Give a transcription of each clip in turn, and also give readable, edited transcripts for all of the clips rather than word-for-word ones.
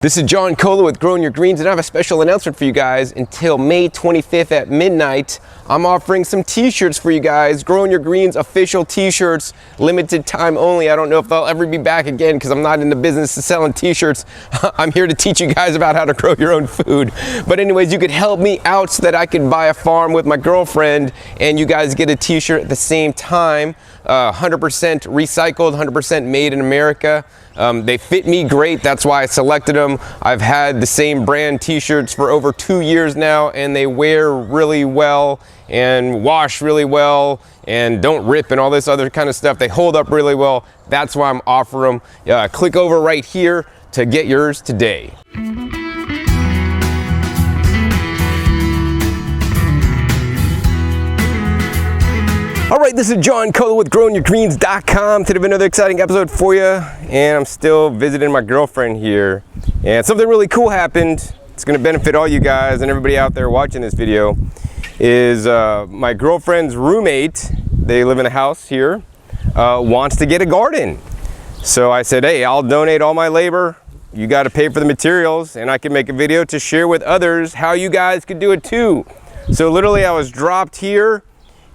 This is John Kohler with Growing Your Greens, and I have a special announcement for you guys. Until May 25th at midnight, I'm offering some t-shirts for you guys. Growing Your Greens official t-shirts, limited time only. I don't know if they'll ever be back again because I'm not in the business of selling t-shirts. I'm here to teach you guys about how to grow your own food. But anyways, you could help me out so that I could buy a farm with my girlfriend and you guys get a t-shirt at the same time. 100% recycled, 100% made in America. They fit me great, that's why I selected them. I've had the same brand t-shirts for over 2 years now, and they wear really well and wash really well and don't rip and all this other kind of stuff. They hold up really well. That's why I'm offering them. Click over right here to get yours today. All right, this is John Kohler with GrowingYourGreens.com. Today, another exciting episode for you, and I'm still visiting my girlfriend here. And something really cool happened. It's going to benefit all you guys and everybody out there watching this video. Is my girlfriend's roommate? They live in a house here. Wants to get a garden. So I said, hey, I'll donate all my labor. You got to pay for the materials, and I can make a video to share with others how you guys could do it too. So literally, I was dropped here.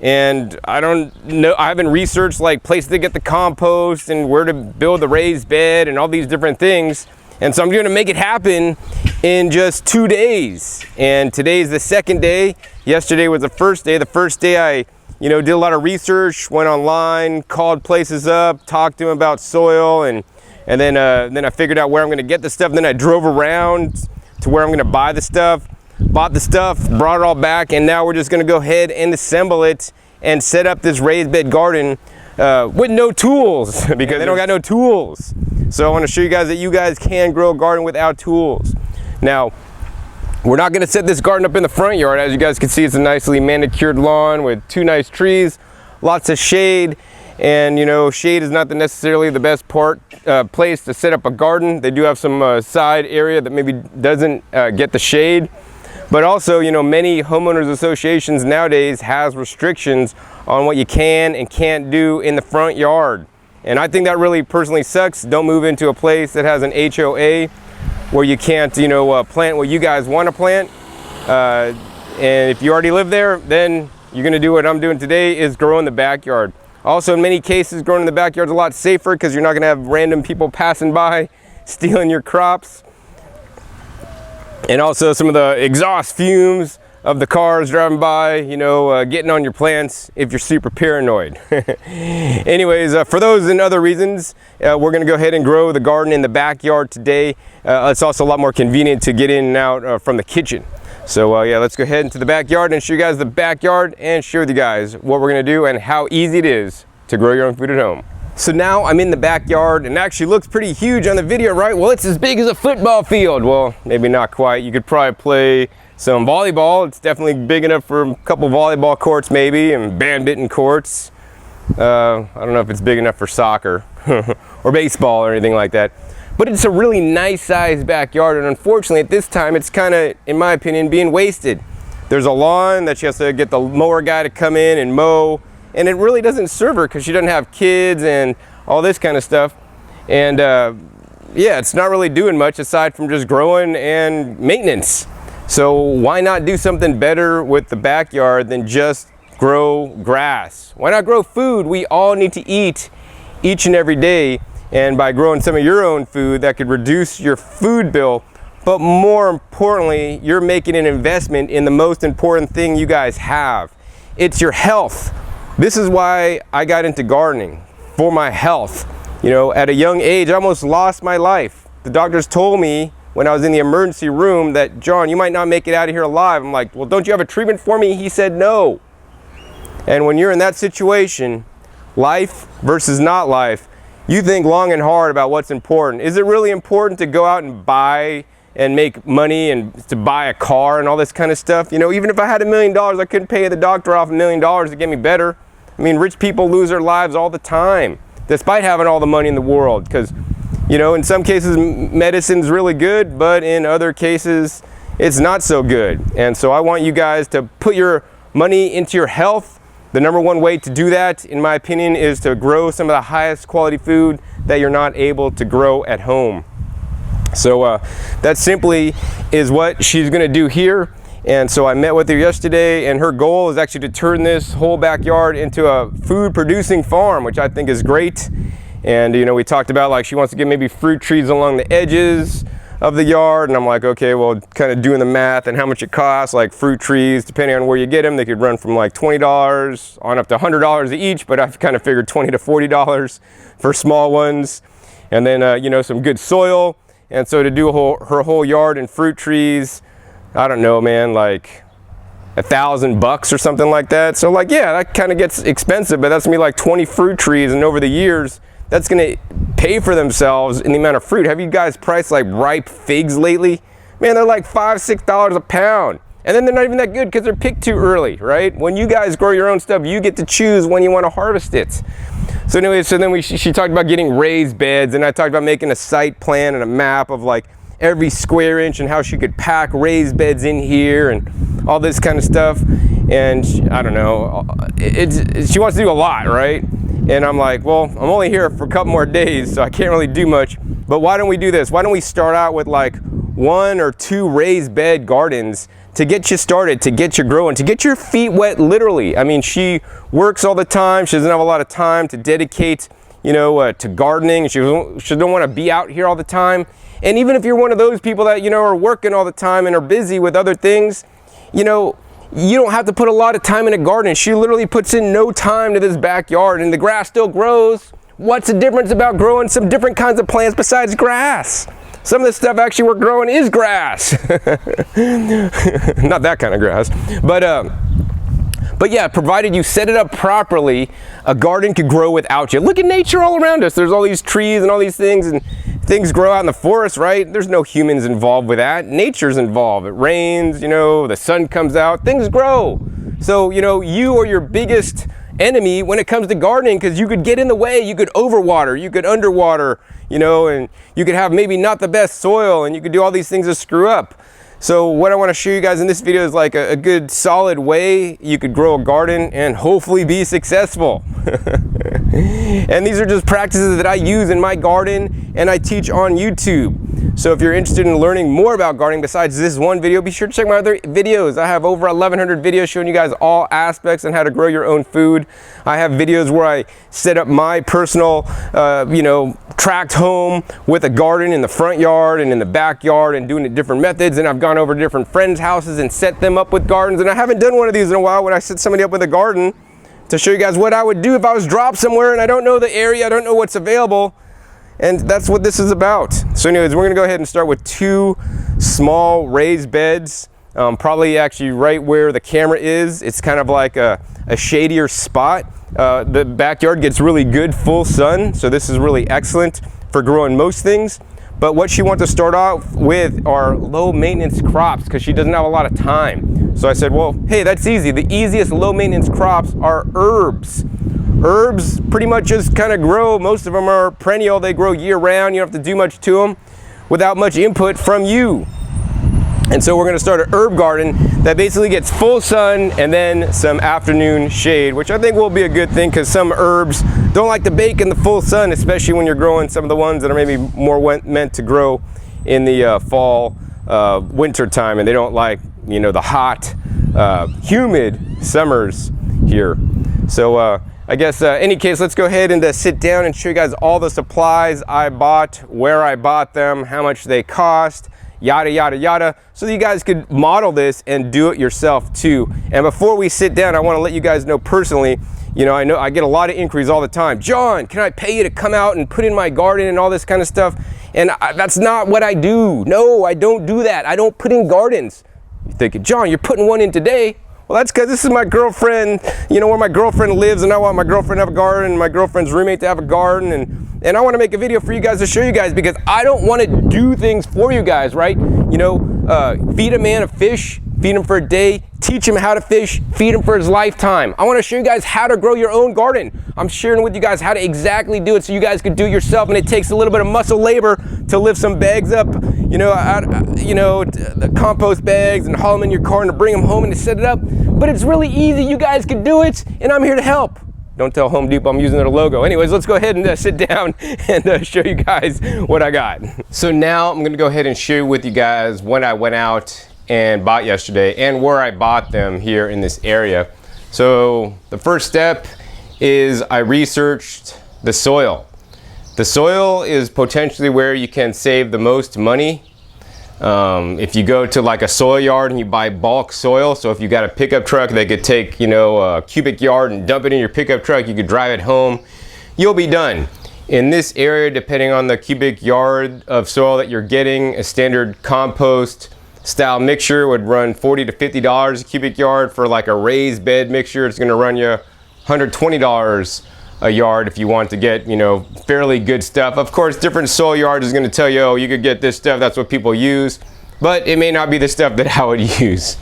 And I don't know, I haven't researched like places to get the compost and where to build the raised bed and all these different things. And so I'm going to make it happen in just 2 days. And today's the second day. Yesterday was the first day. The first day I, did a lot of research, went online, called places up, talked to them about soil, and then I figured out where I'm going to get the stuff. Then I drove around to where I'm going to buy the stuff. Bought the stuff, brought it all back, and now we're just going to go ahead and assemble it and set up this raised bed garden with no tools because they don't got no tools. So I want to show you guys that you guys can grow a garden without tools. Now, we're not going to set this garden up in the front yard. As you guys can see, it's a nicely manicured lawn with 2 nice trees, lots of shade. And shade is not necessarily the best place to set up a garden. They do have some side area that maybe doesn't get the shade. But also, many homeowners associations nowadays has restrictions on what you can and can't do in the front yard. And I think that really personally sucks. Don't move into a place that has an HOA where you can't, plant what you guys want to plant. And if you already live there, then you're going to do what I'm doing today, is grow in the backyard. Also, in many cases, growing in the backyard is a lot safer because you're not going to have random people passing by stealing your crops. And also some of the exhaust fumes of the cars driving by, getting on your plants if you're super paranoid. Anyways, for those and other reasons, we're going to go ahead and grow the garden in the backyard today. It's also a lot more convenient to get in and out from the kitchen. So yeah, let's go ahead into the backyard and show you guys the backyard and share with you guys what we're going to do and how easy it is to grow your own food at home. So now I'm in the backyard, and it actually looks pretty huge on the video, right? Well, it's as big as a football field. Well, maybe not quite. You could probably play some volleyball. It's definitely big enough for a couple volleyball courts maybe, and badminton courts. I don't know if it's big enough for soccer or baseball or anything like that. But it's a really nice sized backyard, and unfortunately at this time it's kind of, in my opinion, being wasted. There's a lawn that she has to get the mower guy to come in and mow. And it really doesn't serve her because she doesn't have kids and all this kind of stuff. And yeah, it's not really doing much aside from just growing and maintenance. So why not do something better with the backyard than just grow grass? Why not grow food? We all need to eat each and every day. And by growing some of your own food, that could reduce your food bill. But more importantly, you're making an investment in the most important thing you guys have. It's your health. This is why I got into gardening, for my health. At a young age, I almost lost my life. The doctors told me when I was in the emergency room that, John, you might not make it out of here alive. I'm like, well, don't you have a treatment for me? He said no. And when you're in that situation, life versus not life, you think long and hard about what's important. Is it really important to go out and buy and make money and to buy a car and all this kind of stuff? Even if I had $1 million, I couldn't pay the doctor off $1 million to get me better. I mean, rich people lose their lives all the time, despite having all the money in the world. Because, in some cases, medicine's really good, but in other cases, it's not so good. And so I want you guys to put your money into your health. The number one way to do that, in my opinion, is to grow some of the highest quality food that you're not able to grow at home. So that simply is what she's gonna do here. And so I met with her yesterday, and her goal is actually to turn this whole backyard into a food producing farm, which I think is great. And you know, we talked about like she wants to get maybe fruit trees along the edges of the yard, and I'm like, okay, well, kind of doing the math and how much it costs. Like fruit trees, depending on where you get them, they could run from like $20 on up to $100 each, but I've kind of figured $20 to $40 for small ones. And then you know, some good soil. And so to do her whole yard in fruit trees, I don't know, man, like $1,000 or something like that. So like, yeah, that kind of gets expensive, but that's gonna be like 20 fruit trees, and over the years, that's gonna pay for themselves in the amount of fruit. Have you guys priced like ripe figs lately? Man, they're like $5, $6 a pound. And then they're not even that good because they're picked too early, right? When you guys grow your own stuff, you get to choose when you want to harvest it. So anyway, so then she talked about getting raised beds, and I talked about making a site plan and a map of like every square inch and how she could pack raised beds in here and all this kind of stuff. And I don't know, she wants to do a lot, right? And I'm like, well, I'm only here for a couple more days, so I can't really do much. But why don't we do this? Why don't we start out with like 1 or 2 raised bed gardens to get you started, to get you growing, to get your feet wet, literally. I mean, she works all the time. She doesn't have a lot of time to dedicate, you know, to gardening. She don't want to be out here all the time. And even if you're one of those people that, you know, are working all the time and are busy with other things, you know, you don't have to put a lot of time in a garden. She literally puts in no time to this backyard, and the grass still grows. What's the difference about growing some different kinds of plants besides grass? Some of the stuff actually we're growing is grass. Not that kind of grass. But yeah, provided you set it up properly, a garden could grow without you. Look at nature all around us. There's all these trees and all these things, and things grow out in the forest, right? There's no humans involved with that. Nature's involved. It rains, you know, the sun comes out, things grow. So, you know, you are your biggest enemy when it comes to gardening, because you could get in the way. You could overwater, you could underwater, you know, and you could have maybe not the best soil, and you could do all these things to screw up. So what I want to show you guys in this video is like a good solid way you could grow a garden and hopefully be successful. And these are just practices that I use in my garden and I teach on YouTube. So if you're interested in learning more about gardening besides this one video, be sure to check my other videos. I have over 1,100 videos showing you guys all aspects on how to grow your own food. I have videos where I set up my personal, you know, tract home with a garden in the front yard and in the backyard and doing it different methods. And I've gone over to different friends' houses and set them up with gardens. And I haven't done one of these in a while when I set somebody up with a garden to show you guys what I would do if I was dropped somewhere and I don't know the area, I don't know what's available. And that's what this is about. So anyways, we're gonna go ahead and start with 2 small raised beds, probably actually right where the camera is. It's kind of like a shadier spot. The backyard gets really good full sun, so this is really excellent for growing most things. But what she wants to start off with are low maintenance crops because she doesn't have a lot of time. So I said, well, hey, that's easy. The easiest low maintenance crops are herbs. Herbs pretty much just kind of grow. Most of them are perennial. They grow year round. You don't have to do much to them without much input from you. And so we're going to start an herb garden that basically gets full sun and then some afternoon shade, which I think will be a good thing because some herbs don't like to bake in the full sun, especially when you're growing some of the ones that are maybe more meant to grow in the fall, winter time, and they don't like, you know, the hot, humid summers here. So I guess any case, let's go ahead and sit down and show you guys all the supplies I bought, where I bought them, how much they cost, yada yada yada, so that you guys could model this and do it yourself too. And before we sit down, I want to let you guys know personally, you know I get a lot of inquiries all the time. John, can I pay you to come out and put in my garden and all this kind of stuff? And that's not what I do. No, I don't do that. I don't put in gardens. You're thinking, John, you're putting one in today. Well, that's because this is my girlfriend, you know, where my girlfriend lives, and I want my girlfriend to have a garden and my girlfriend's roommate to have a garden, and I want to make a video for you guys to show you guys because I don't want to do things for you guys, right? You know, feed a man a fish, feed him for a day, teach him how to fish, feed him for his lifetime. I want to show you guys how to grow your own garden. I'm sharing with you guys how to exactly do it so you guys can do it yourself, and it takes a little bit of muscle labor to lift some bags up, you know, the compost bags and haul them in your car and to bring them home and to set it up. But it's really easy. You guys can do it, and I'm here to help. Don't tell Home Depot I'm using their logo. Anyways, let's go ahead and sit down and show you guys what I got. So now I'm gonna go ahead and share with you guys what I went out and bought yesterday and where I bought them here in this area. So the first step is I researched the soil. The soil is potentially where you can save the most money. If you go to like a soil yard and you buy bulk soil, so if you got a pickup truck that could take, you know, a cubic yard and dump it in your pickup truck, you could drive it home, you'll be done. In this area, depending on the cubic yard of soil that you're getting, a standard compost style mixture would run $40 to $50 a cubic yard. For like a raised bed mixture, it's gonna run you $120 a yard if you want to get, you know, fairly good stuff. Of course, different soil yards is going to tell you, oh, you could get this stuff, that's what people use, but it may not be the stuff that I would use.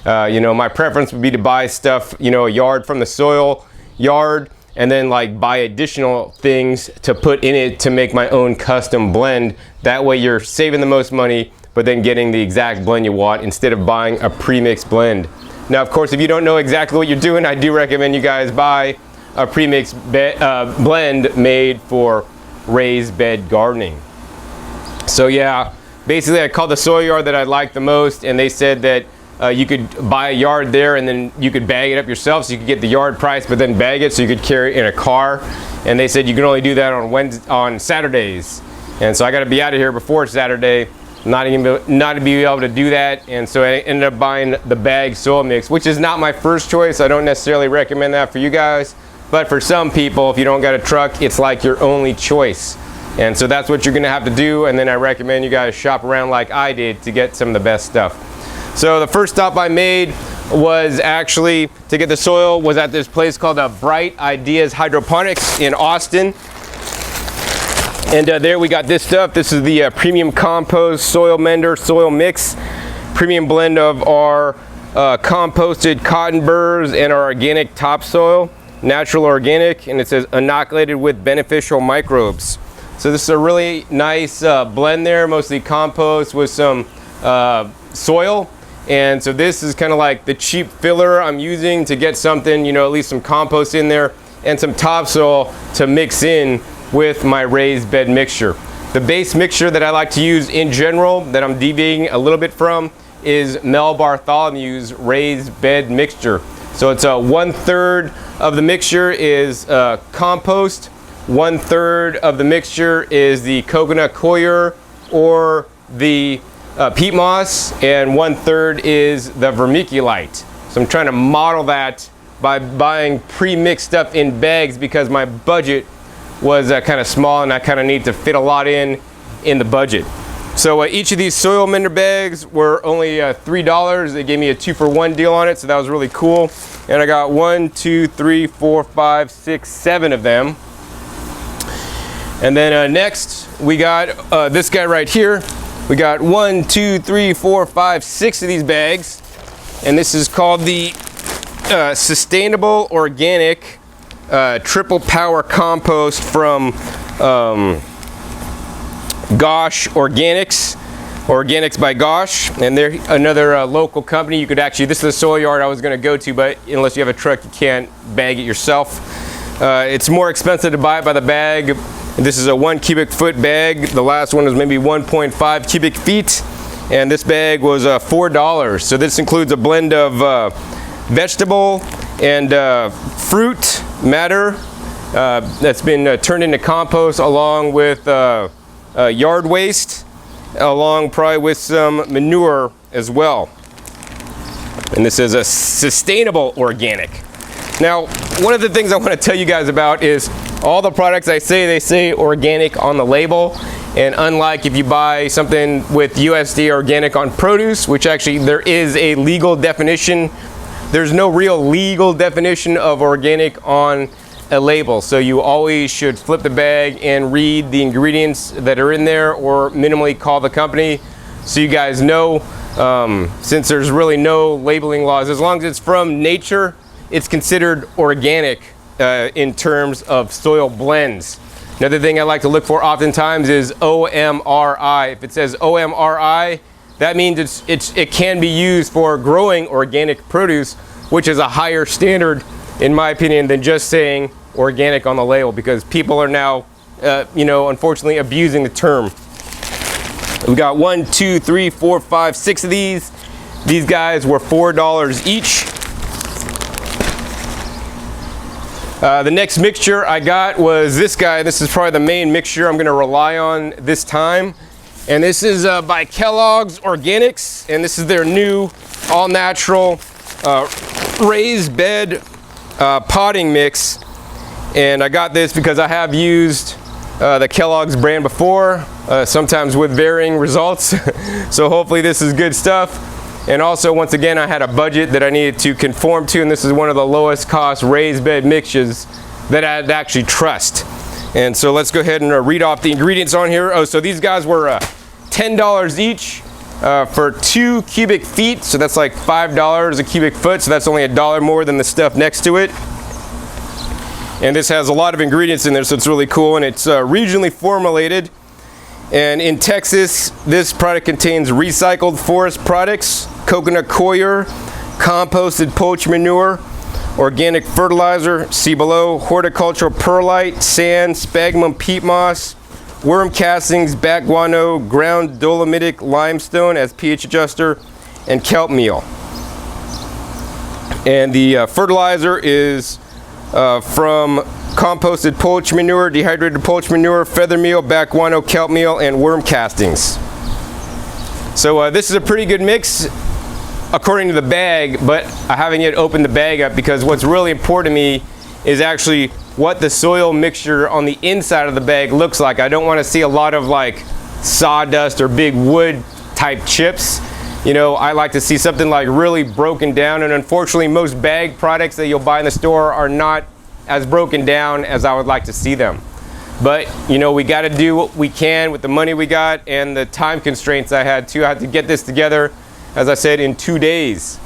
You know, my preference would be to buy stuff, you know, a yard from the soil yard, and then like buy additional things to put in it to make my own custom blend. That way you're saving the most money, but then getting the exact blend you want instead of buying a pre-mixed blend. Now, of course, if you don't know exactly what you're doing, I do recommend you guys buy a pre-mixed blend made for raised bed gardening. So yeah, basically I called the soil yard that I liked the most, and they said that you could buy a yard there and then you could bag it up yourself, so you could get the yard price but then bag it so you could carry it in a car. And they said you can only do that on Saturdays. And so I got to be out of here before Saturday, not to be able to do that. And so I ended up buying the bag soil mix, which is not my first choice. I don't necessarily recommend that for you guys. But for some people, if you don't got a truck, it's like your only choice. And so that's what you're gonna have to do. And then I recommend you guys shop around like I did to get some of the best stuff. So the first stop I made was actually to get the soil was at this place called Bright Ideas Hydroponics in Austin. And there we got this stuff. This is the Premium Compost Soil Mender Soil Mix. Premium blend of our composted cotton burrs and our organic topsoil. Natural organic, and it says inoculated with beneficial microbes. So this is a really nice blend there, mostly compost with some soil. And so this is kind of like the cheap filler I'm using to get something, you know, at least some compost in there and some topsoil to mix in with my raised bed mixture. The base mixture that I like to use in general, that I'm deviating a little bit from, is Mel Bartholomew's raised bed mixture. So it's 1/3 of the mixture is compost, 1/3 of the mixture is the coconut coir or the peat moss, and 1/3 is the vermiculite. So I'm trying to model that by buying pre-mixed stuff in bags because my budget was kind of small and I kind of need to fit a lot in the budget. So each of these soil mender bags were only $3. They gave me a 2-for-1 deal on it, so that was really cool. And I got 1, 2, 3, 4, 5, 6, 7 of them. And then next we got this guy right here. We got 1, 2, 3, 4, 5, 6 of these bags, and this is called the Sustainable Organic Triple Power Compost from Gosh Organics by Gosh, and they're another local company. You could actually, this is the soil yard I was going to go to, but unless you have a truck, you can't bag it yourself. It's more expensive to buy it by the bag. This is a 1 cubic foot bag. The last one was maybe 1.5 cubic feet, and this bag was $4. So this includes a blend of vegetable and fruit matter that's been turned into compost, along with yard waste, along probably with some manure as well. And this is a sustainable organic. Now, one of the things I want to tell you guys about is all the products they say organic on the label. And unlike if you buy something with USDA organic on produce, which actually there is a legal definition, there's no real legal definition of organic on a label. So you always should flip the bag and read the ingredients that are in there, or minimally call the company so you guys know, since there's really no labeling laws. As long as it's from nature, it's considered organic in terms of soil blends. Another thing I like to look for oftentimes is OMRI. If it says OMRI, that means it can be used for growing organic produce, which is a higher standard, in my opinion, than just saying organic on the label, because people are now, unfortunately abusing the term. We got 1, 2, 3, 4, 5, 6 of these. These guys were $4 each. The next mixture I got was this guy. This is probably the main mixture I'm going to rely on this time. And this is by Kellogg's Organics. And this is their new all-natural raised bed potting mix. And I got this because I have used the Kellogg's brand before, sometimes with varying results. So hopefully this is good stuff. And also, once again, I had a budget that I needed to conform to, and this is one of the lowest cost raised bed mixtures that I'd actually trust. And so let's go ahead and read off the ingredients on here. Oh, so these guys were $10 each for 2 cubic feet. So that's like $5 a cubic foot. So that's only $1 more than the stuff next to it. And this has a lot of ingredients in there, so it's really cool. And it's regionally formulated. And in Texas, this product contains recycled forest products, coconut coir, composted poultry manure, organic fertilizer, see below, horticultural perlite, sand, sphagnum peat moss, worm castings, bat guano, ground dolomitic limestone as pH adjuster, and kelp meal. And the fertilizer is from composted poultry manure, dehydrated poultry manure, feather meal, bat guano, kelp meal, and worm castings. So this is a pretty good mix according to the bag, but I haven't yet opened the bag up, because what's really important to me is actually what the soil mixture on the inside of the bag looks like. I don't want to see a lot of like sawdust or big wood type chips. I like to see something like really broken down, and unfortunately most bag products that you'll buy in the store are not as broken down as I would like to see them. But we got to do what we can with the money we got and the time constraints I had to get this together, as I said, in 2 days.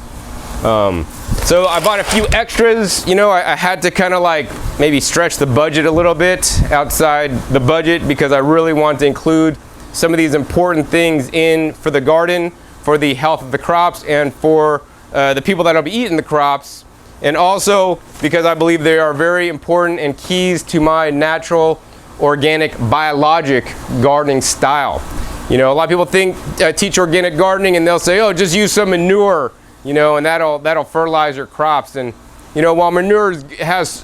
So I bought a few extras. I had to kind of like maybe stretch the budget a little bit outside the budget, because I really want to include some of these important things in for the garden, for the health of the crops, and for the people that will be eating the crops. And also because I believe they are very important and keys to my natural, organic, biologic gardening style. A lot of people teach organic gardening, and they'll say, oh, just use some manure, and that'll fertilize your crops. And while manure has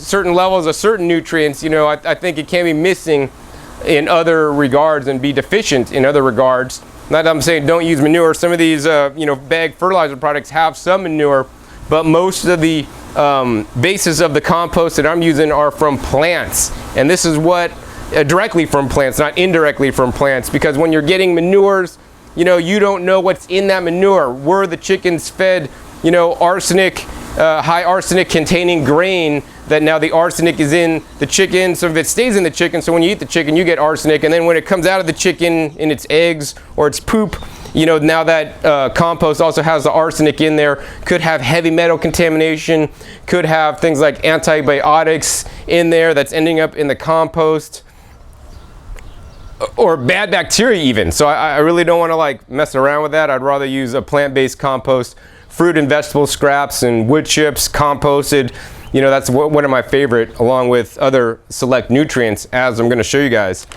certain levels of certain nutrients, I think it can be missing in other regards and be deficient in other regards. Not that I'm saying don't use manure. Some of these bag fertilizer products have some manure, but most of the basis of the compost that I'm using are from plants. And this is what directly from plants, not indirectly from plants, because when you're getting manures, you don't know what's in that manure. Were the chickens fed arsenic, high arsenic containing grain, that now the arsenic is in the chicken, so if it stays in the chicken, so when you eat the chicken you get arsenic, and then when it comes out of the chicken in its eggs or its poop, now that compost also has the arsenic in there, could have heavy metal contamination, could have things like antibiotics in there that's ending up in the compost, or bad bacteria even. So I really don't want to like mess around with that. I'd rather use a plant-based compost, fruit and vegetable scraps and wood chips composted. That's one of my favorite, along with other select nutrients, as I'm going to show you guys.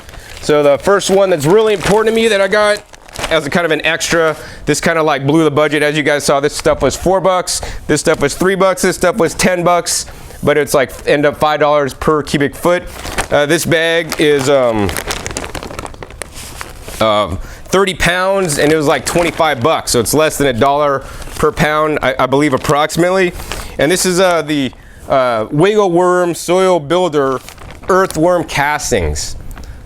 So the first one that's really important to me that I got as a kind of an extra, this kind of like blew the budget. As you guys saw, this stuff was $4, this stuff was $3, this stuff was $10, but it's like end up $5 per cubic foot. This bag is 30 pounds, and it was like $25, so it's less than $1 per pound, I believe, approximately. And this is the Wiggle Worm Soil Builder Earthworm Castings.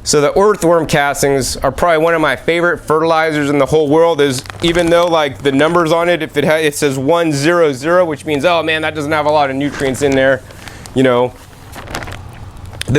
So the earthworm castings are probably one of my favorite fertilizers in the whole world. Even though like the numbers on it, if it says 100, which means, oh man, that doesn't have a lot of nutrients in there, The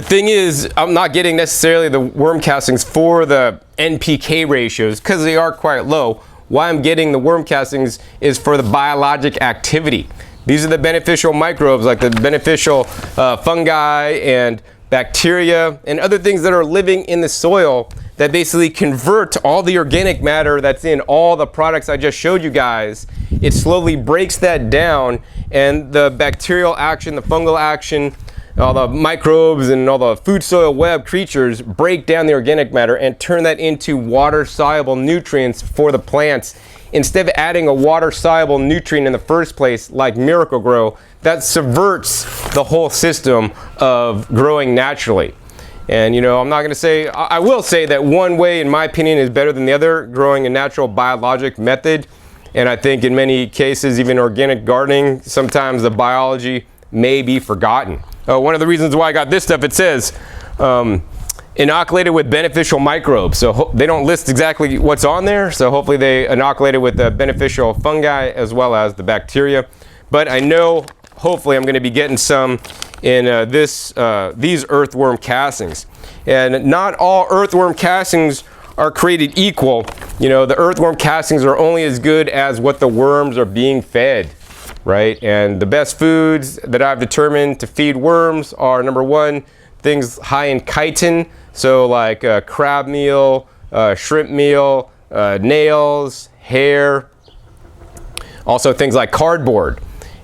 thing is, I'm not getting necessarily the worm castings for the NPK ratios, because they are quite low. Why I'm getting the worm castings is for the biologic activity. These are the beneficial microbes, like the beneficial fungi and bacteria and other things that are living in the soil, that basically convert all the organic matter that's in all the products I just showed you guys. It slowly breaks that down, and the bacterial action, the fungal action, all the microbes and all the food soil web creatures break down the organic matter and turn that into water soluble nutrients for the plants. Instead of adding a water soluble nutrient in the first place like Miracle-Gro, that subverts the whole system of growing naturally. And you know, I'm not going to say, I will say that one way in my opinion is better than the other, growing a natural biologic method. And I think in many cases, even organic gardening, sometimes the biology may be forgotten. One of the reasons why I got this stuff, it says inoculated with beneficial microbes. So they don't list exactly what's on there. So hopefully they inoculated with the beneficial fungi as well as the bacteria. But I know hopefully I'm going to be getting some in these earthworm castings. And not all earthworm castings are created equal. You know, the earthworm castings are only as good as what the worms are being fed, right? And the best foods that I've determined to feed worms are, number one, things high in chitin, so like crab meal, shrimp meal, nails, hair, also things like cardboard,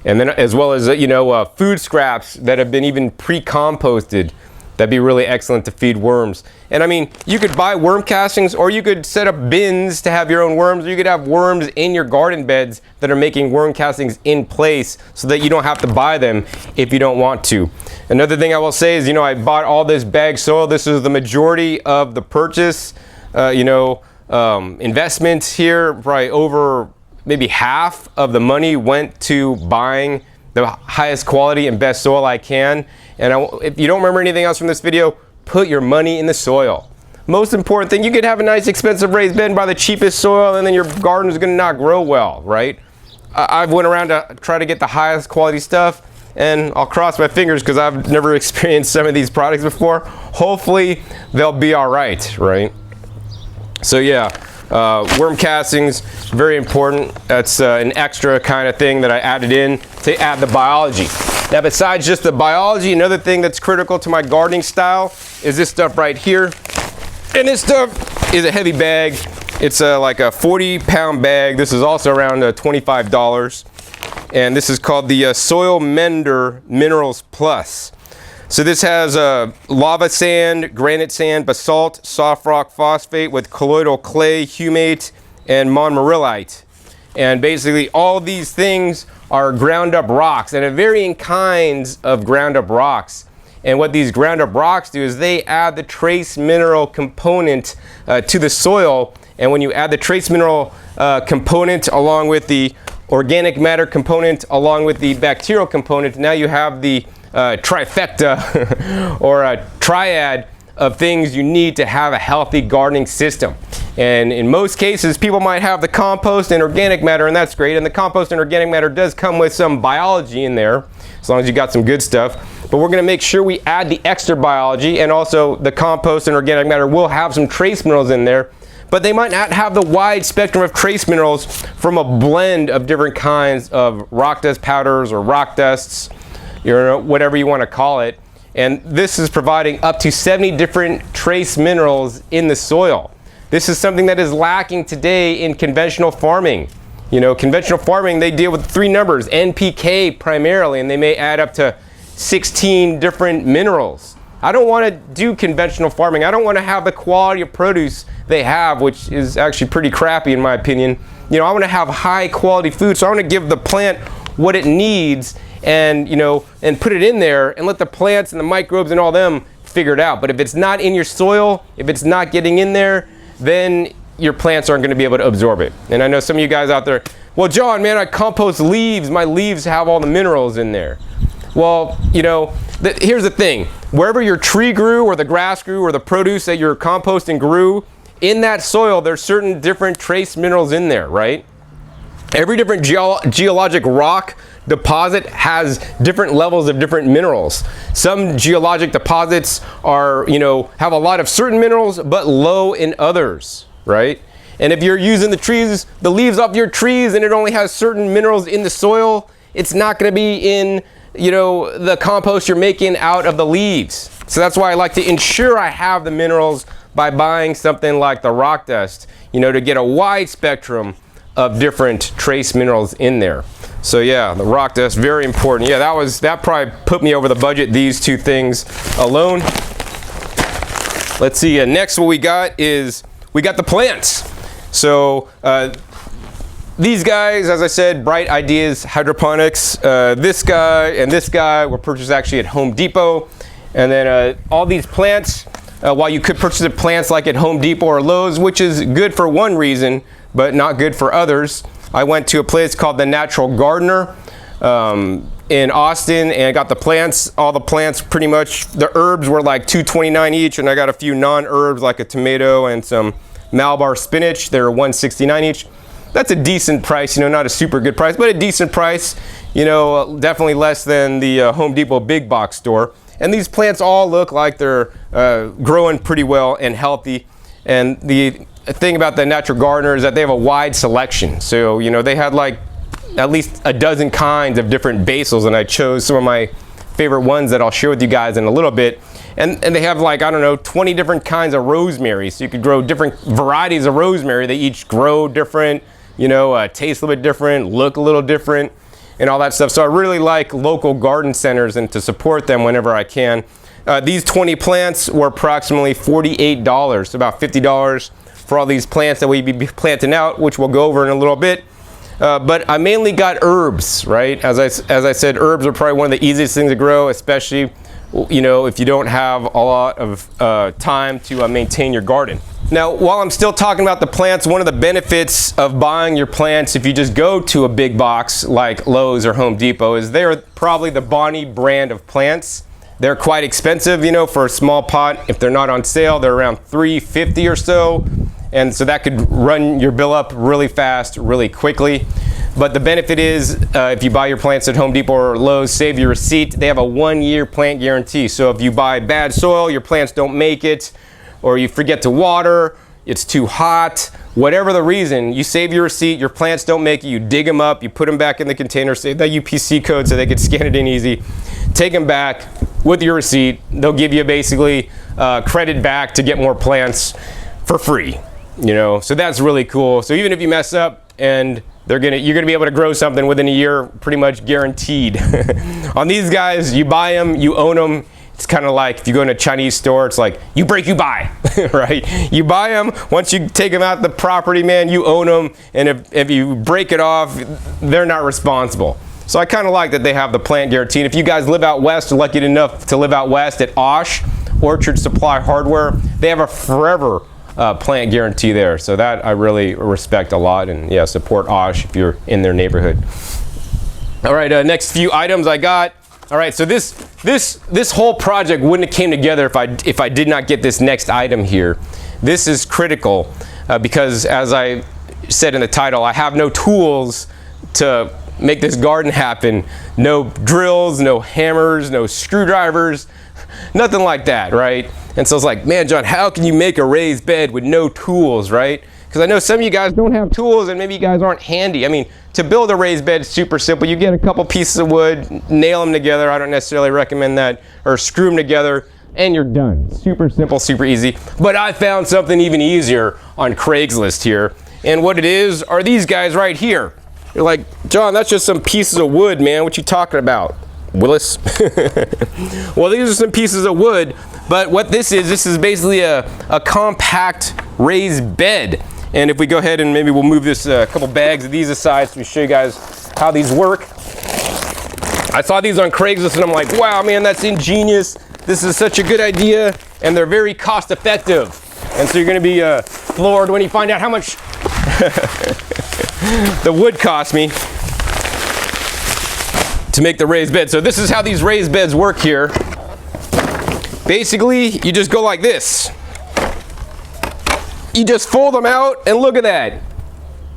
and then as well as food scraps that have been even pre-composted. That'd be really excellent to feed worms. And I mean, you could buy worm castings, or you could set up bins to have your own worms, or you could have worms in your garden beds that are making worm castings in place so that you don't have to buy them if you don't want to. Another thing I will say is, I bought all this bag soil. This is the majority of the purchase, investment here. Probably over maybe half of the money went to buying the highest quality and best soil I can. And if you don't remember anything else from this video, put your money in the soil. Most important thing, you could have a nice expensive raised bed and buy the cheapest soil, and then your garden is going to not grow well, right? I've went around to try to get the highest quality stuff, and I'll cross my fingers because I've never experienced some of these products before. Hopefully they'll be all right, right? So yeah, worm castings, very important. That's an extra kind of thing that I added in to add the biology. Now, besides just the biology, another thing that's critical to my gardening style is this stuff right here. And this stuff is a heavy bag. It's like a 40-pound bag. This is also around $25. And this is called the Soil Mender Minerals Plus. So this has lava sand, granite sand, basalt, soft rock phosphate with colloidal clay, humate, and montmorillite. And basically all these things are ground up rocks, and varying kinds of ground up rocks. And what these ground up rocks do is they add the trace mineral component to the soil. And when you add the trace mineral component along with the organic matter component along with the bacterial component, now you have the trifecta or a triad of things you need to have a healthy gardening system. And in most cases, people might have the compost and organic matter, and that's great. And the compost and organic matter does come with some biology in there, as long as you got some good stuff. But we're going to make sure we add the extra biology, and also the compost and organic matter will have some trace minerals in there, but they might not have the wide spectrum of trace minerals from a blend of different kinds of rock dust powders or rock dusts, whatever you want to call it. And this is providing up to 70 different trace minerals in the soil. This is something that is lacking today in conventional farming. Conventional farming, they deal with 3 numbers, NPK primarily, and they may add up to 16 different minerals. I don't want to do conventional farming. I don't want to have the quality of produce they have, which is actually pretty crappy in my opinion. I want to have high quality food, so I want to give the plant what it needs and put it in there and let the plants and the microbes and all them figure it out. But if it's not in your soil, if it's not getting in there, then your plants aren't going to be able to absorb it. And I know some of you guys out there, well, John, man, I compost leaves. My leaves have all the minerals in there. Well, here's the thing. Wherever your tree grew or the grass grew or the produce that you're composting grew, in that soil, there's certain different trace minerals in there, right? Every different geologic rock deposit has different levels of different minerals. Some geologic deposits are, have a lot of certain minerals, but low in others, right? And if you're using the leaves off your trees and it only has certain minerals in the soil, it's not going to be in, the compost you're making out of the leaves. So that's why I like to ensure I have the minerals by buying something like the rock dust, to get a wide spectrum of different trace minerals in there. So yeah, the rock dust, very important. Yeah, that probably put me over the budget, these two things alone. Let's see, next what we got is, we got the plants. So these guys, as I said, Bright Ideas Hydroponics, this guy and this guy were purchased actually at Home Depot. And then all these plants, while you could purchase the plants like at Home Depot or Lowe's, which is good for one reason, but not good for others, I went to a place called The Natural Gardener in Austin, and I got the plants, all the plants pretty much. The herbs were like $2.29 each, and I got a few non-herbs like a tomato and some Malabar spinach. They were $1.69 each. That's a decent price, you know, not a super good price, but a decent price, you know, definitely less than the Home Depot big box store. And these plants all look like they're growing pretty well and healthy. And the thing about the Natural Gardener is that they have a wide selection. So, you know, they had like at least a dozen kinds of different basils, and I chose some of my favorite ones that I'll share with you guys in a little bit. And they have like, I don't know, 20 different kinds of rosemary. So you could grow different varieties of rosemary. They each grow different, you know, taste a little bit different, look a little different, and all that stuff. So I really like local garden centers and to support them whenever I can. These 20 plants were approximately $48, so about $50 for all these plants that we'd be planting out, which we'll go over in a little bit. But I mainly got herbs, right? As I said, herbs are probably one of the easiest things to grow, especially, you know, if you don't have a lot of time to maintain your garden. Now, while I'm still talking about the plants, one of the benefits of buying your plants, if you just go to a big box like Lowe's or Home Depot, is they're probably the Bonnie brand of plants. They're quite expensive, you know, for a small pot. If they're not on sale, they're around $3.50 or so. And so that could run your bill up really fast, really quickly. But the benefit is, if you buy your plants at Home Depot or Lowe's, save your receipt. They have a 1-year plant guarantee. So if you buy bad soil, your plants don't make it, or you forget to water, it's too hot, whatever the reason, you save your receipt, your plants don't make it, you dig them up, you put them back in the container, save that UPC code so they can scan it in easy, take them back with your receipt. They'll give you basically credit back to get more plants for free, you know, so that's really cool. So even if you mess up, and you're gonna be able to grow something within a year, pretty much guaranteed. On these guys, you buy them, you own them. It's kind of like if you go in a Chinese store, it's like you break, you buy, right? You buy them. Once you take them out the property, man, you own them. And if you break it off, they're not responsible. So I kind of like that they have the plant guarantee. And if you guys live out west, or lucky enough to live out west at Osh, Orchard Supply Hardware, they have a forever plant guarantee there. So that I really respect a lot, and yeah, support Osh if you're in their neighborhood. All right, next few items I got. All right, so this whole project wouldn't have came together if I did not get this next item here. This is critical because, as I said in the title, I have no tools to make this garden happen. No drills, no hammers, no screwdrivers, nothing like that, right? And so it's like, man, John, how can you make a raised bed with no tools, right? Because I know some of you guys don't have tools, and maybe you guys aren't handy. I mean, to build a raised bed is super simple. You get a couple pieces of wood, nail them together. I don't necessarily recommend that, or screw them together, and you're done. Super simple, super easy. But I found something even easier on Craigslist here. And what it is are these guys right here. You're like, John, that's just some pieces of wood, man. What you talking about, Willis? Well, these are some pieces of wood, but what this is basically a compact raised bed. And if we go ahead and maybe we'll move this couple bags of these aside so we show you guys how these work. I saw these on Craigslist and I'm like, wow, man, that's ingenious. This is such a good idea, and they're very cost effective. And so you're gonna be floored when you find out how much the wood cost me to make the raised bed. So this is how these raised beds work here. Basically, you just go like this. You just fold them out, and look at that.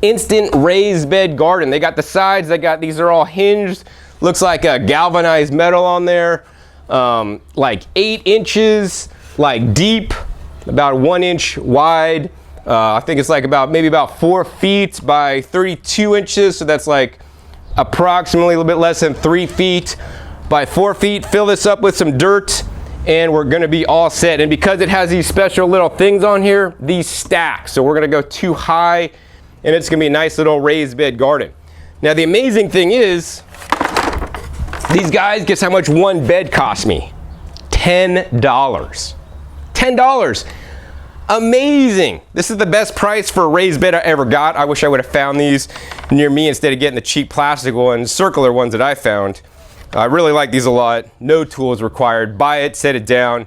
Instant raised bed garden. They got the sides, these are all hinged. Looks like a galvanized metal on there. Like 8 inches, like deep, about 1 inch wide. I think it's like maybe about 4 feet by 32 inches. So that's like approximately a little bit less than 3 feet by 4 feet. Fill this up with some dirt, and we're gonna be all set. And because it has these special little things on here, these stack. So we're gonna go too high and it's gonna be a nice little raised bed garden. Now the amazing thing is, these guys, guess how much one bed cost me? $10. $10. Amazing. This is the best price for a raised bed I ever got. I wish I would have found these near me instead of getting the cheap plastic ones, circular ones that I found. I really like these a lot. No tools required. Buy it, set it down,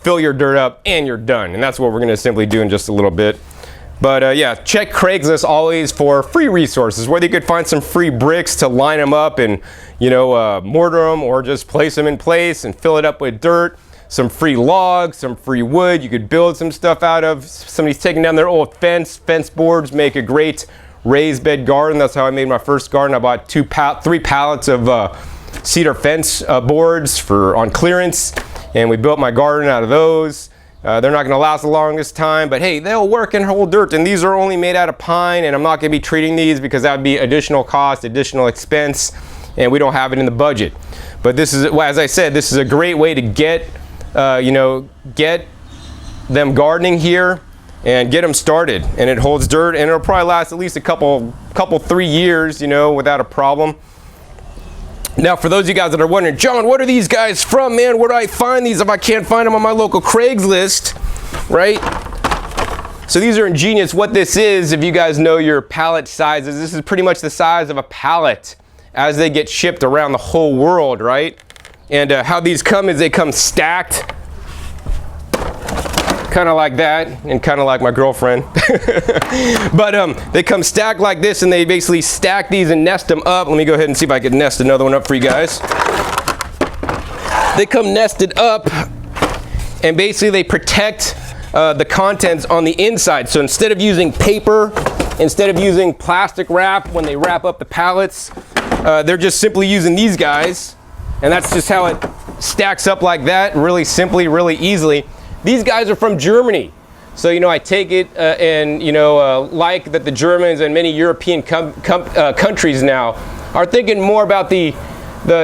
fill your dirt up, and you're done. And that's what we're gonna simply do in just a little bit. But yeah, check Craigslist always for free resources, whether you could find some free bricks to line them up and, you know, mortar them, or just place them in place and fill it up with dirt. Some free logs, some free wood you could build some stuff out of. Somebody's taking down their old fence boards, make a great raised bed garden. That's how I made my first garden. I bought 3 pallets of cedar fence boards on clearance, and we built my garden out of those. They're not gonna last the longest time, but hey, they'll work and hold dirt, and these are only made out of pine, and I'm not gonna be treating these because that would be additional cost, additional expense, and we don't have it in the budget. But this is, well, as I said, this is a great way to get get them gardening here and get them started. And it holds dirt, and it'll probably last at least a couple 3 years, you know, without a problem. Now, for those of you guys that are wondering, John, what are these guys from, man? Where do I find these if I can't find them on my local Craigslist, right? So these are ingenious. What this is, if you guys know your pallet sizes, this is pretty much the size of a pallet as they get shipped around the whole world, right? And how these come is they come stacked, kind of like that, and kind of like my girlfriend. But they come stacked like this, and they basically stack these and nest them up. Let me go ahead and see if I can nest another one up for you guys. They come nested up, and basically they protect the contents on the inside. So instead of using paper, instead of using plastic wrap when they wrap up the pallets, they're just simply using these guys. And that's just how it stacks up like that, really simply, really easily. These guys are from Germany. So, you know, I take it and, you know, like that the Germans and many European countries now are thinking more about the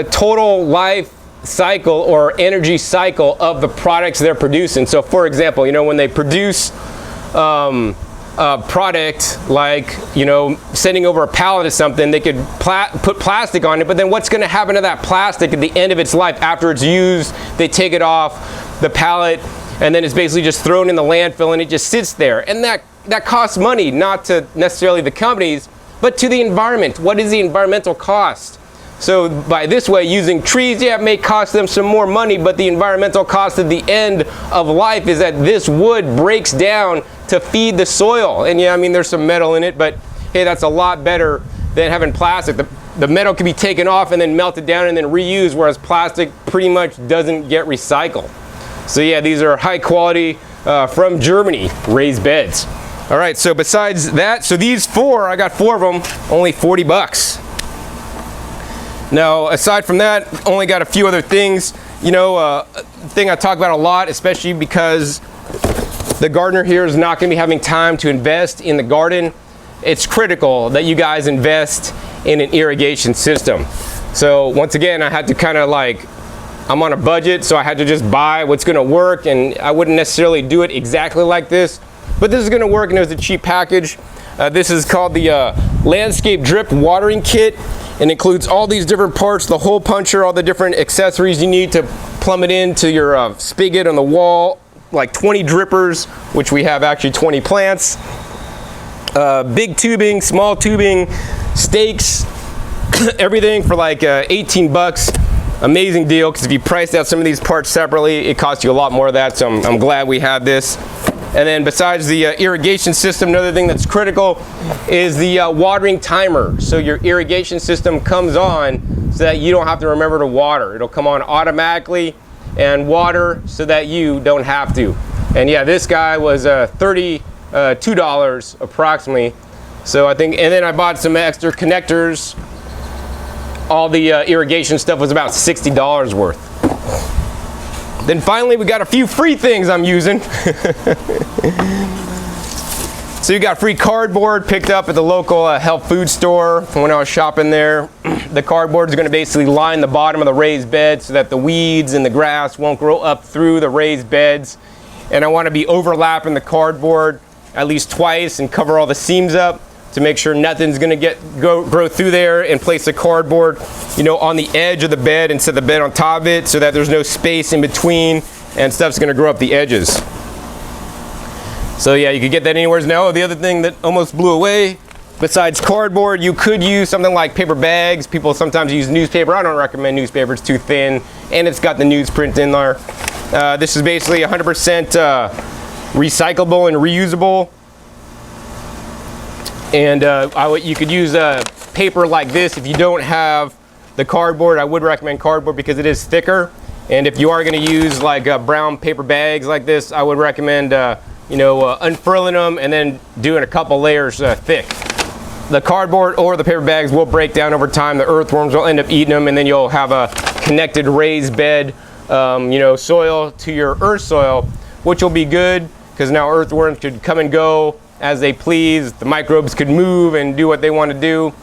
total life cycle or energy cycle of the products they're producing. So, for example, you know, when they produce a product like, you know, sending over a pallet of something, they could put plastic on it, but then what's going to happen to that plastic at the end of its life? After it's used, they take it off the pallet, and then it's basically just thrown in the landfill, and it just sits there. And that costs money, not to necessarily the companies, but to the environment. What is the environmental cost? So by this way, using trees, yeah, it may cost them some more money, but the environmental cost at the end of life is that this wood breaks down to feed the soil. And yeah, I mean, there's some metal in it, but hey, that's a lot better than having plastic. The metal can be taken off and then melted down and then reused, whereas plastic pretty much doesn't get recycled. So yeah, these are high quality from Germany raised beds. All right, so besides that, so these 4, I got 4 of them, only 40 bucks. Now, aside from that, only got a few other things. You know, a thing I talk about a lot, especially because the gardener here is not going to be having time to invest in the garden. It's critical that you guys invest in an irrigation system. So once again, I had to kind of like, I'm on a budget, so I had to just buy what's going to work, and I wouldn't necessarily do it exactly like this, but this is going to work, and it was a cheap package. This is called the Landscape Drip Watering Kit, and includes all these different parts, the hole puncher, all the different accessories you need to plumb it into your spigot on the wall, like 20 drippers, which we have actually 20 plants, big tubing, small tubing, stakes, everything for like 18 bucks. Amazing deal, because if you priced out some of these parts separately, it costs you a lot more of that, so I'm glad we have this. And then besides the irrigation system, another thing that's critical is the watering timer. So your irrigation system comes on so that you don't have to remember to water. It'll come on automatically and water so that you don't have to. And yeah, this guy was $32 approximately. So I think, and then I bought some extra connectors. All the irrigation stuff was about $60 worth. Then finally, we got a few free things I'm using. So you got free cardboard picked up at the local health food store from when I was shopping there. The cardboard is going to basically line the bottom of the raised bed so that the weeds and the grass won't grow up through the raised beds. And I want to be overlapping the cardboard at least twice and cover all the seams up. to make sure nothing's gonna grow through there, and place the cardboard, you know, on the edge of the bed and set the bed on top of it so that there's no space in between and stuff's gonna grow up the edges. So yeah, you could get that anywhere. Now, the other thing that almost blew away, besides cardboard, you could use something like paper bags. People sometimes use newspaper. I don't recommend newspaper, it's too thin, and it's got the newsprint in there. This is basically 100% recyclable and reusable. And you could use paper like this. If you don't have the cardboard, I would recommend cardboard because it is thicker. And if you are going to use like brown paper bags like this, I would recommend unfurling them and then doing a couple layers thick. The cardboard or the paper bags will break down over time. The earthworms will end up eating them, and then you'll have a connected raised bed, soil to your earth soil, which will be good because now earthworms could come and go as they please. The microbes could move and do what they want to do,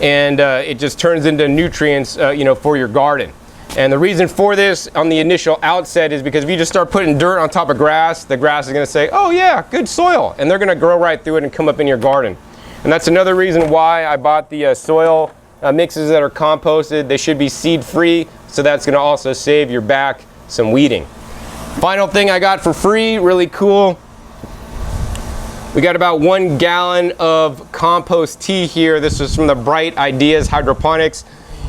and it just turns into nutrients, for your garden. And the reason for this on the initial outset is because if you just start putting dirt on top of grass, the grass is going to say, oh yeah, good soil, and they're going to grow right through it and come up in your garden. And that's another reason why I bought the soil mixes that are composted. They should be seed free, so that's going to also save your back some weeding. Final thing I got for free, really cool. We got about 1 gallon of compost tea here. This is from the Bright Ideas Hydroponics.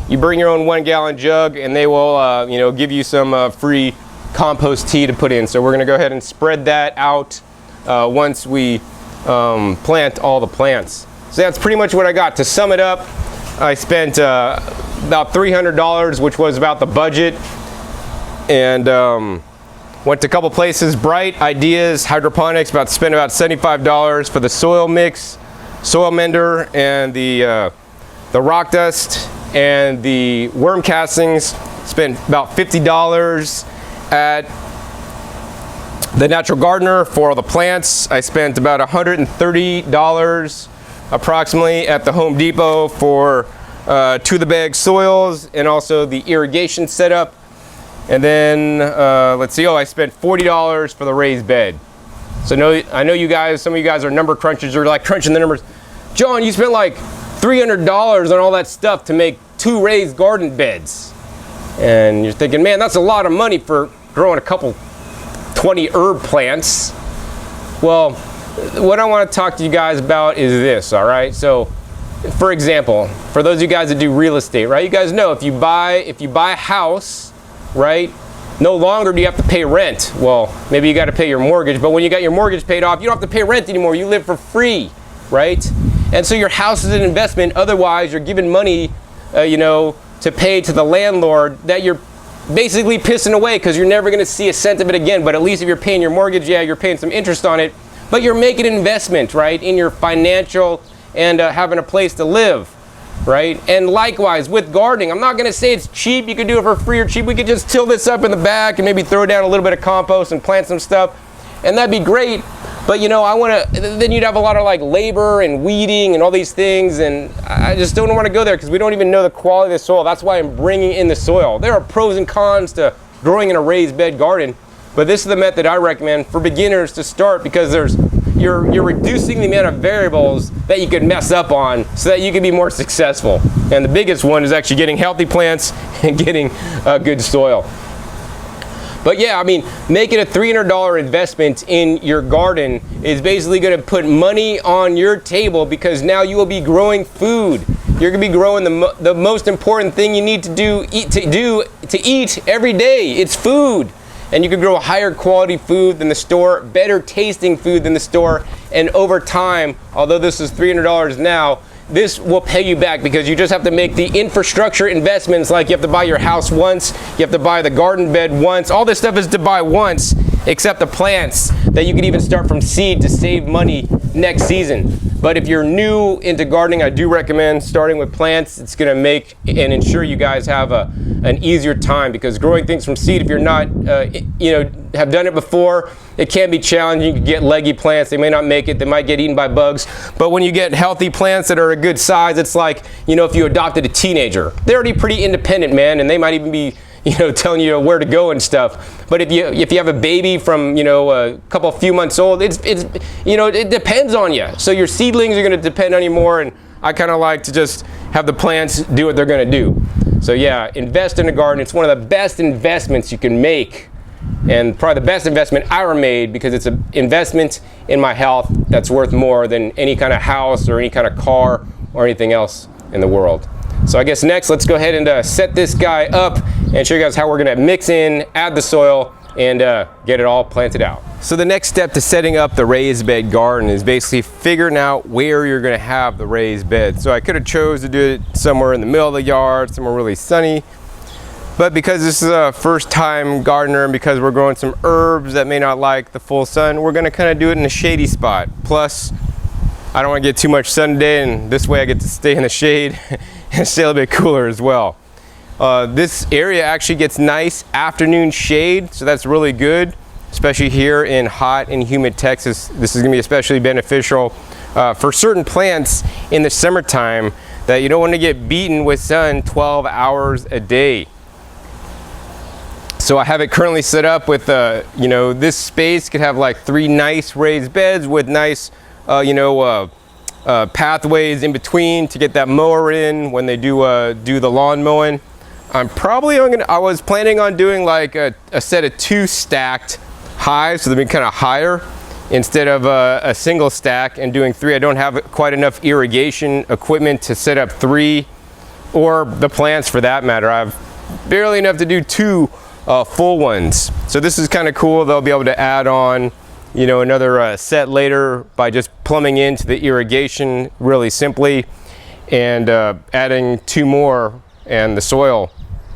You bring your own 1 gallon jug and they will give you some free compost tea to put in. So we're going to go ahead and spread that out once we plant all the plants. So that's pretty much what I got. To sum it up, I spent about $300, which was about the budget, and went to a couple places. Bright Ideas Hydroponics, spent about $75 for the soil mix, soil mender, and the rock dust and the worm castings. Spent about $50 at the Natural Gardener for all the plants. I spent about $130 approximately at the Home Depot for to the bag soils and also the irrigation setup. And then I spent $40 for the raised bed. So I know you guys, some of you guys are number crunchers. You're like crunching the numbers. John, you spent like $300 on all that stuff to make 2 raised garden beds. And you're thinking, man, that's a lot of money for growing a couple 20 herb plants. Well, what I want to talk to you guys about is this, all right? So, for example, for those of you guys that do real estate, right? You guys know if you buy a house, right, no longer do you have to pay rent. Well, maybe you got to pay your mortgage, but when you got your mortgage paid off, you don't have to pay rent anymore. You live for free, right? And so your house is an investment. Otherwise, you're giving money, to pay to the landlord that you're basically pissing away because you're never going to see a cent of it again. But at least if you're paying your mortgage, yeah, you're paying some interest on it, but you're making an investment, right, in your financial and having a place to live, right? And likewise with gardening, I'm not going to say it's cheap. You could do it for free or cheap. We could just till this up in the back and maybe throw down a little bit of compost and plant some stuff, and that'd be great. But then you'd have a lot of like labor and weeding and all these things, and I just don't want to go there because we don't even know the quality of the soil. That's why I'm bringing in the soil. There are pros and cons to growing in a raised bed garden, but this is the method I recommend for beginners to start because you're reducing the amount of variables that you could mess up on so that you can be more successful. And the biggest one is actually getting healthy plants and getting good soil. But yeah, making a $300 investment in your garden is basically going to put money on your table because now you will be growing food. You're going to be growing the most important thing you need to eat every day. It's food. And you can grow higher quality food than the store, better tasting food than the store, and over time, although this is $300 now, this will pay you back because you just have to make the infrastructure investments, like you have to buy your house once, you have to buy the garden bed once. All this stuff is to buy once, except the plants that you can even start from seed to save money next season. But if you're new into gardening, I do recommend starting with plants. It's going to make and ensure you guys have an easier time because growing things from seed, if you're not, have done it before, it can be challenging. You can get leggy plants. They may not make it. They might get eaten by bugs. But when you get healthy plants that are a good size, it's like, if you adopted a teenager. They're already pretty independent, man, and they might even be, telling you where to go and stuff. But if you have a baby from, a few months old, it depends on you. So your seedlings are going to depend on you more, and I kind of like to just have the plants do what they're going to do. So yeah, invest in a garden. It's one of the best investments you can make, and probably the best investment I ever made, because it's an investment in my health that's worth more than any kind of house or any kind of car or anything else in the world. So I guess next, let's go ahead and set this guy up and show you guys how we're gonna mix in, add the soil, and get it all planted out. So the next step to setting up the raised bed garden is basically figuring out where you're gonna have the raised bed. So I could have chose to do it somewhere in the middle of the yard, somewhere really sunny. But because this is a first time gardener, and because we're growing some herbs that may not like the full sun, we're gonna kind of do it in a shady spot. Plus, I don't want to get too much sun today, and this way I get to stay in the shade and stay a little bit cooler as well. This area actually gets nice afternoon shade, so that's really good, especially here in hot and humid Texas. This is gonna be especially beneficial for certain plants in the summertime that you don't want to get beaten with sun 12 hours a day. So I have it currently set up with, this space could have like 3 nice raised beds with nice, pathways in between to get that mower in when they do the lawn mowing. I was planning on doing like a set of 2 stacked highs, so they'll be kind of higher instead of a single stack, and doing 3. I don't have quite enough irrigation equipment to set up 3, or the plants for that matter. I have barely enough to do 2 full ones. So this is kind of cool. They'll be able to add on another set later by just plumbing into the irrigation really simply, and adding 2 more and the soil.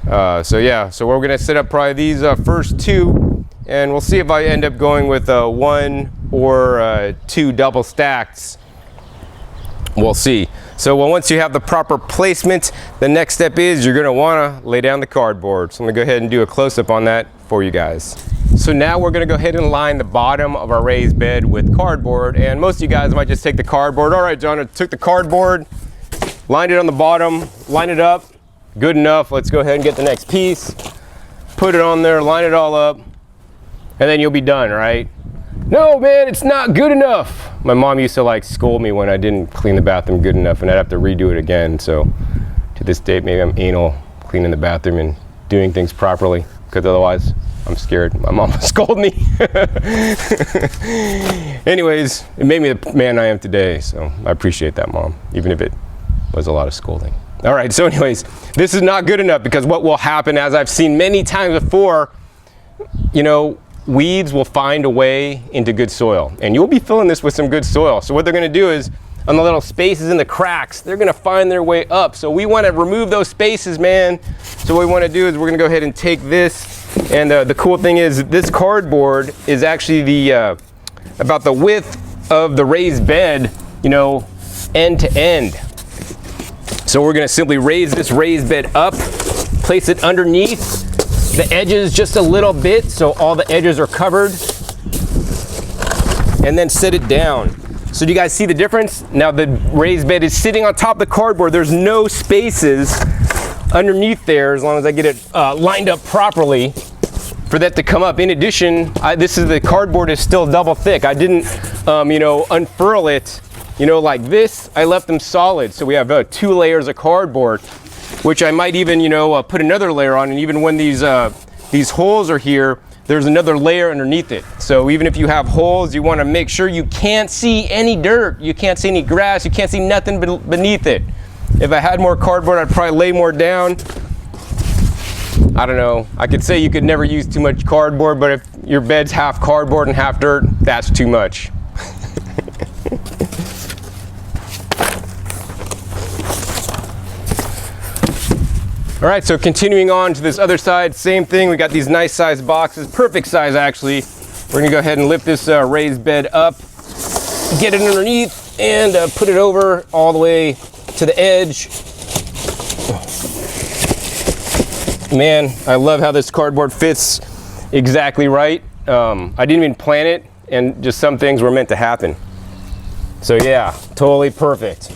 So we're gonna set up probably these first 2, and we'll see if I end up going with 1 or 2 double stacks. We'll see. So once you have the proper placement, the next step is you're gonna wanna lay down the cardboard. So I'm gonna go ahead and do a close-up on that for you guys. So now we're gonna go ahead and line the bottom of our raised bed with cardboard, and most of you guys might just take the cardboard. All right, John, I took the cardboard, lined it on the bottom, line it up, good enough. Let's go ahead and get the next piece, put it on there, line it all up, and then you'll be done, right? No, man, it's not good enough. My mom used to like scold me when I didn't clean the bathroom good enough, and I'd have to redo it again. So to this date, maybe I'm anal cleaning the bathroom and doing things properly, because otherwise I'm scared my mom will scold me. Anyways, it made me the man I am today, so I appreciate that, Mom, even if it was a lot of scolding. All right, so anyways, this is not good enough, because what will happen, as I've seen many times before, weeds will find a way into good soil, and you'll be filling this with some good soil. So what they're gonna do is, on the little spaces in the cracks, they're gonna find their way up. So we wanna remove those spaces, man. So what we wanna do is we're gonna go ahead and take this, and the cool thing is this cardboard is actually about the width of the raised bed, end to end. So we're gonna simply raise this raised bed up, place it underneath the edges just a little bit so all the edges are covered, and then set it down. So do you guys see the difference? Now the raised bed is sitting on top of the cardboard. There's no spaces underneath there, as long as I get it lined up properly for that to come up. In addition, the cardboard is still double thick. I didn't unfurl it like this. I left them solid. So we have 2 layers of cardboard, which I might even put another layer on, and even when these holes are here, there's another layer underneath it. So even if you have holes, you want to make sure you can't see any dirt, you can't see any grass, you can't see nothing beneath it. If I had more cardboard, I'd probably lay more down. I don't know, I could say you could never use too much cardboard, but if your bed's half cardboard and half dirt, that's too much. All right, so continuing on to this other side, same thing. We got these nice sized boxes, perfect size actually. We're gonna go ahead and lift this raised bed up, get it underneath, and put it over all the way to the edge. Man, I love how this cardboard fits exactly right. I didn't even plan it, and just some things were meant to happen. So yeah, totally perfect.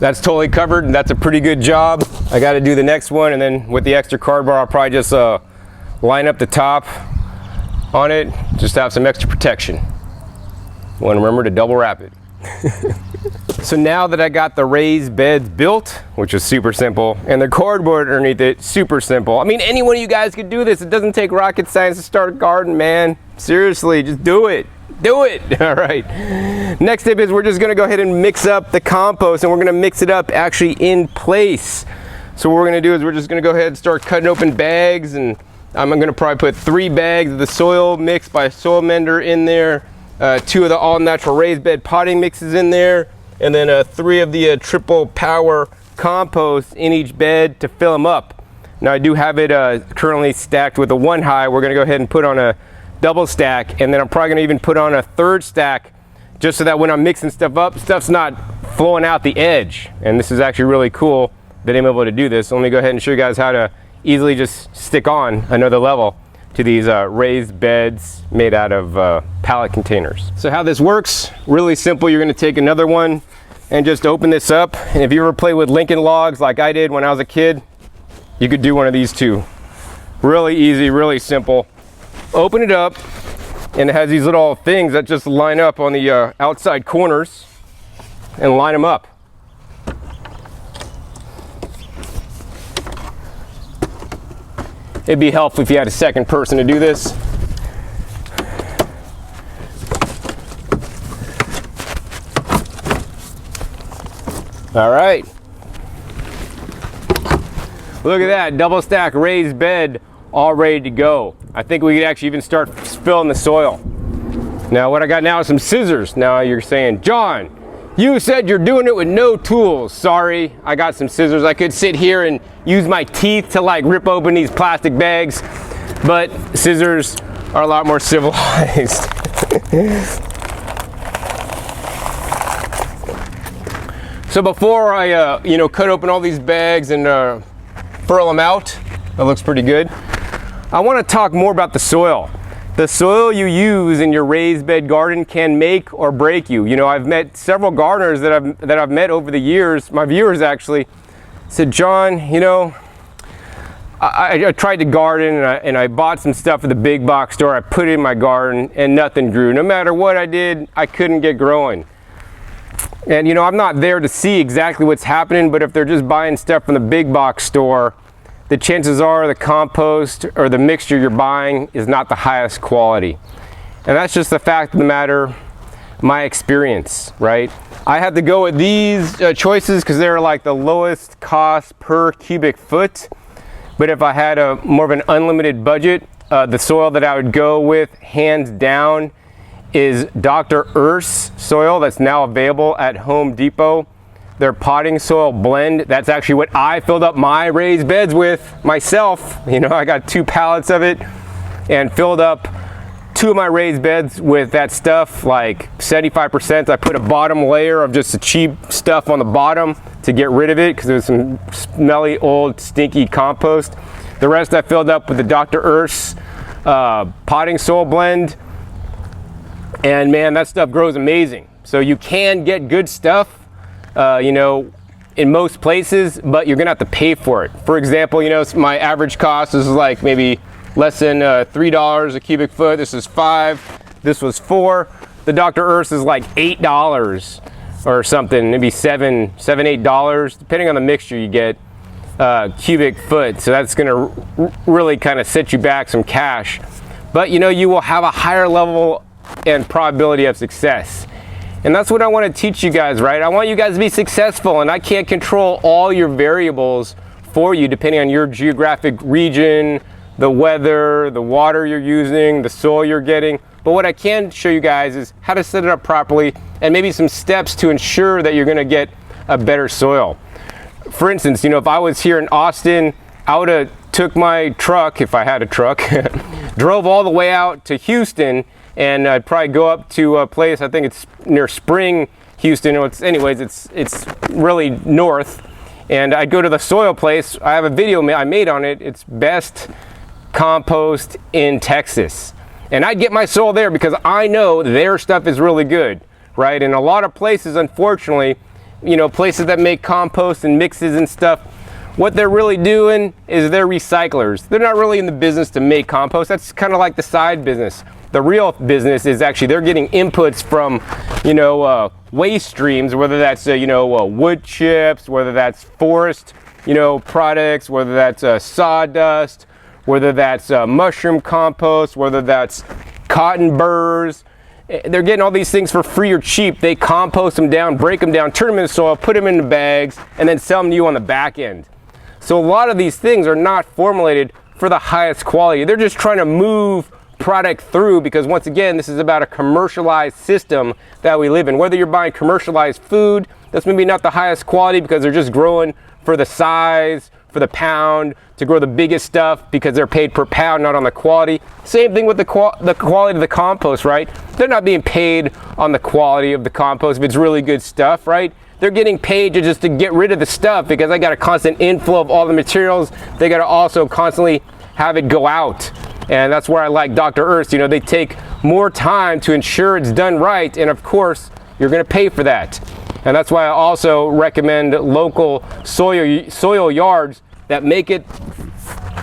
that's totally covered, and that's a pretty good job. I got to do the next one, and then with the extra cardboard, I'll probably just line up the top on it, just to have some extra protection. You want to remember to double wrap it. So now that I got the raised beds built, which is super simple, and the cardboard underneath it, super simple. I mean, any one of you guys could do this. It doesn't take rocket science to start a garden, man. Seriously, just do it. Do it. All right. Next tip is we're just going to go ahead and mix up the compost, and we're going to mix it up actually in place. So what we're going to do is we're just going to go ahead and start cutting open bags, and I'm going to probably put 3 bags of the soil mixed by Soil Mender in there, 2 of the all natural raised bed potting mixes in there, and then 3 of the triple power compost in each bed to fill them up. Now I do have it currently stacked with a 1 high. We're going to go ahead and put on a double stack, and then I'm probably going to even put on a 3rd stack, just so that when I'm mixing stuff up, stuff's not flowing out the edge. And this is actually really cool that I'm able to do this. So let me go ahead and show you guys how to easily just stick on another level to these raised beds made out of pallet containers. So how this works, really simple. You're going to take another one and just open this up. And if you ever play with Lincoln Logs like I did when I was a kid, you could do one of these too. Really easy, really simple. Open it up, and it has these little things that just line up on the outside corners and line them up. It'd be helpful if you had a second person to do this. All right. Look at that, double stack raised bed all ready to go. I think we could actually even start filling the soil. Now what I got now is some scissors. Now you're saying, John, you said you're doing it with no tools. Sorry, I got some scissors. I could sit here and use my teeth to like rip open these plastic bags, but scissors are a lot more civilized. So before I cut open all these bags and furl them out, that looks pretty good. I want to talk more about the soil. The soil you use in your raised bed garden can make or break you. You know, I've met several gardeners that I've met over the years. My viewers actually said, John, you know, I tried to garden and I bought some stuff at the big box store. I put it in my garden and nothing grew. No matter what I did, I couldn't get growing. And you know, I'm not there to see exactly what's happening, but if they're just buying stuff from the big box store, the chances are the compost or the mixture you're buying is not the highest quality. And that's just the fact of the matter, my experience, right? I had to go with these choices because they're like the lowest cost per cubic foot. But if I had a more of an unlimited budget, the soil that I would go with, hands down, is Dr. Earth's soil that's now available at Home Depot. Their potting soil blend, that's actually what I filled up my raised beds with myself. You know, I got 2 pallets of it and filled up 2 of my raised beds with that stuff, like 75%. I put a bottom layer of just the cheap stuff on the bottom to get rid of it because it was some smelly, old, stinky compost. The rest I filled up with the Dr. Earth's potting soil blend. And man, that stuff grows amazing. So you can get good stuff, you know, in most places, but you're gonna have to pay for it. For example, you know, my average cost is like maybe less than $3 a cubic foot. This is $5, this was $4. The Dr. Earth is like $8 or something, maybe $7, $8, depending on the mixture you get, cubic foot. So that's gonna really kind of set you back some cash. But you know, you will have a higher level and probability of success. And that's what I want to teach you guys, right? I want you guys to be successful, and I can't control all your variables for you depending on your geographic region, the weather, the water you're using, the soil you're getting. But what I can show you guys is how to set it up properly and maybe some steps to ensure that you're going to get a better soil. For instance, you know, if I was here in Austin, I would have took my truck, if I had a truck, drove all the way out to Houston, and I'd probably go up to a place, I think it's near Spring, Houston. It's really north. And I'd go to the soil place. I have a video I made on it. It's best compost in Texas. And I'd get my soil there because I know their stuff is really good, right? In a lot of places, unfortunately, you know, places that make compost and mixes and stuff, what they're really doing is they're recyclers. They're not really in the business to make compost. That's kind of like the side business. The real business is actually they're getting inputs from, you know, waste streams, whether that's, you know, wood chips, whether that's forest, you know, products, whether that's sawdust, whether that's mushroom compost, whether that's cotton burrs. They're getting all these things for free or cheap. They compost them down, break them down, turn them into soil, put them into bags, and then sell them to you on the back end. So a lot of these things are not formulated for the highest quality. They're just trying to move product through, because once again, this is about a commercialized system that we live in. Whether you're buying commercialized food that's maybe not the highest quality because they're just growing for the size, for the pound, to grow the biggest stuff because they're paid per pound, not on the quality. Same thing with the quality of the compost, right? They're not being paid on the quality of the compost if it's really good stuff, right? They're getting paid just to get rid of the stuff because they got a constant inflow of all the materials. They got to also constantly have it go out. And that's where I like Dr. Earth. You know, they take more time to ensure it's done right, and of course, you're going to pay for that. And that's why I also recommend local soil yards that make it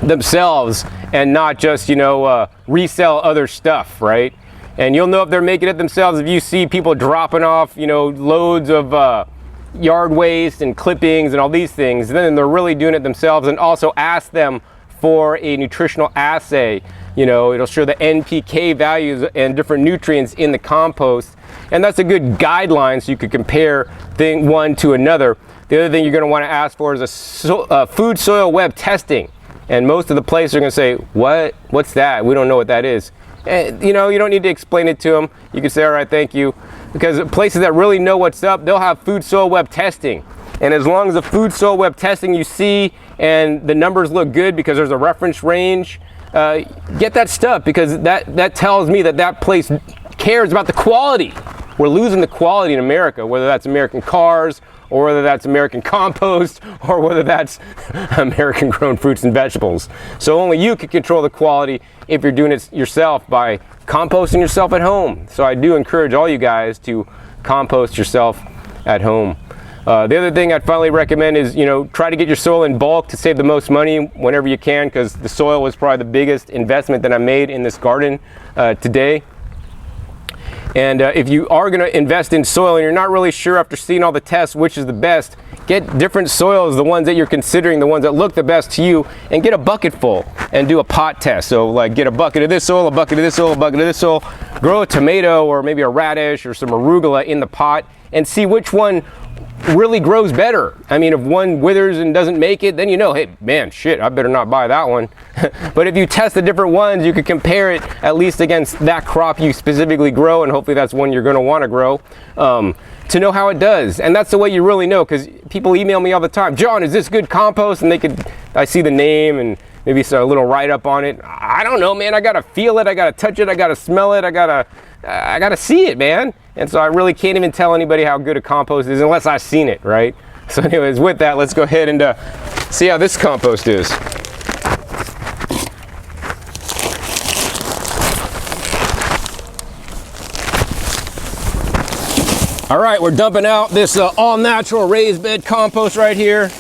themselves and not just, you know, resell other stuff, right? And you'll know if they're making it themselves if you see people dropping off, you know, loads of yard waste and clippings and all these things. Then they're really doing it themselves. And also ask them for a nutritional assay. You know, it'll show the NPK values and different nutrients in the compost. And that's a good guideline so you could compare one to another. The other thing you're going to want to ask for is a food soil web testing. And most of the places are going to say, what's that? We don't know what that is. And, you know, you don't need to explain it to them. You can say, all right, thank you. Because places that really know what's up, they'll have food soil web testing. And as long as the food soil web testing you see and the numbers look good because there's a reference range, get that stuff, because that tells me that place cares about the quality. We're losing the quality in America, whether that's American cars, or whether that's American compost, or whether that's American grown fruits and vegetables. So only you can control the quality if you're doing it yourself by composting yourself at home. So I do encourage all you guys to compost yourself at home. The other thing I'd finally recommend is, you know, try to get your soil in bulk to save the most money whenever you can, because the soil was probably the biggest investment that I made in this garden today. And if you are going to invest in soil and you're not really sure after seeing all the tests which is the best, get different soils, the ones that you're considering, the ones that look the best to you, and get a bucket full and do a pot test. So like get a bucket of this soil, a bucket of this soil, a bucket of this soil, grow a tomato or maybe a radish or some arugula in the pot and see which one really grows better. I mean, if one withers and doesn't make it, then you know, hey man, shit, I better not buy that one. But if you test the different ones, you could compare it at least against that crop you specifically grow, and hopefully that's one you're going to want to grow, to know how it does. And that's the way you really know, because people email me all the time, John, is this good compost? And I see the name and maybe a little write-up on it. I don't know, man. I gotta feel it, I gotta touch it, I gotta smell it, I gotta see it, man. And so I really can't even tell anybody how good a compost is unless I've seen it, right? So anyways, with that, let's go ahead and see how this compost is. All right, we're dumping out this all-natural raised bed compost right here.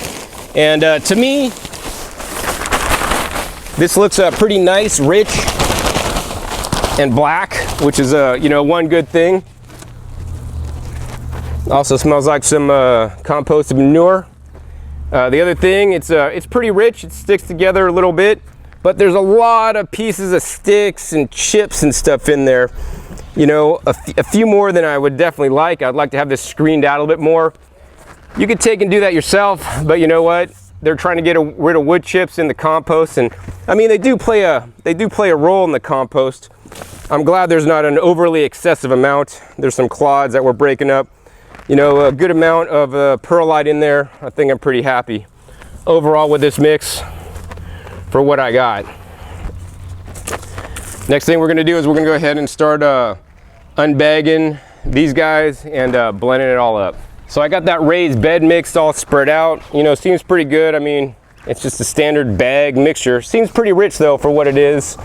And to me, this looks pretty nice, rich, and black, which is you know, one good thing. Also smells like some composted manure. The other thing, it's pretty rich. It sticks together a little bit, but there's a lot of pieces of sticks and chips and stuff in there. You know, a few more than I would definitely like. I'd like to have this screened out a little bit more. You could take and do that yourself, but you know what? They're trying to get rid of wood chips in the compost, and I mean, they do play a role in the compost. I'm glad there's not an overly excessive amount. There's some clods that we're breaking up. You know, a good amount of perlite in there. I think I'm pretty happy overall with this mix for what I got. Next thing we're gonna do is we're gonna go ahead and start unbagging these guys and blending it all up. So I got that raised bed mix all spread out. You know, seems pretty good. I mean, it's just a standard bag mixture. Seems pretty rich though for what it is.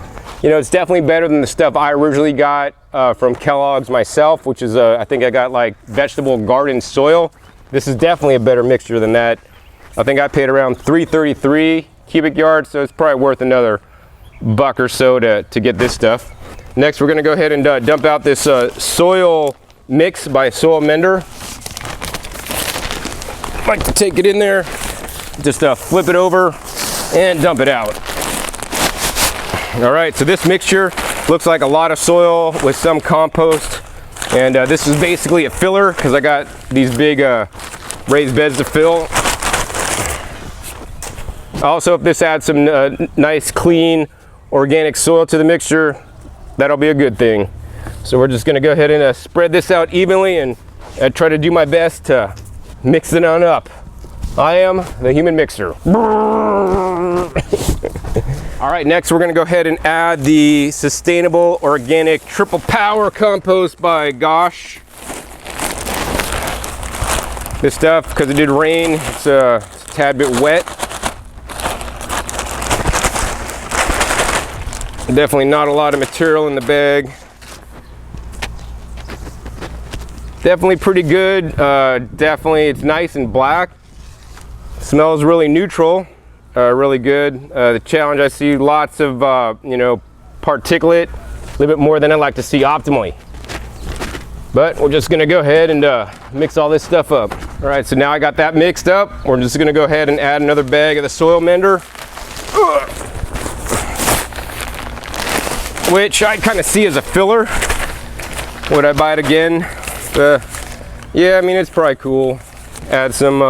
You know, it's definitely better than the stuff I originally got from Kellogg's myself, which is I think I got like vegetable garden soil. This is definitely a better mixture than that. I think I paid around 333 cubic yards, so it's probably worth another buck or so to get this stuff. Next, we're gonna go ahead and dump out this soil mix by Soil Mender. Like to take it in there, just flip it over and dump it out. All right, so this mixture looks like a lot of soil with some compost, and this is basically a filler because I got these big raised beds to fill. Also, if this adds some nice, clean, organic soil to the mixture, that'll be a good thing. So we're just gonna go ahead and spread this out evenly and try to do my best to mix it on up. I am the human mixer. All right, next we're gonna go ahead and add the Sustainable Organic Triple Power Compost by Gosh. This stuff, because it did rain, it's a tad bit wet. Definitely not a lot of material in the bag. Definitely pretty good. Definitely, it's nice and black. Smells really neutral, really good. The challenge, I see lots of, particulate, a little bit more than I'd like to see optimally. But we're just gonna go ahead and mix all this stuff up. All right, so now I got that mixed up. We're just gonna go ahead and add another bag of the Soil Mender, which I kind of see as a filler. Would I buy it again? Yeah, I mean, it's probably cool. Add some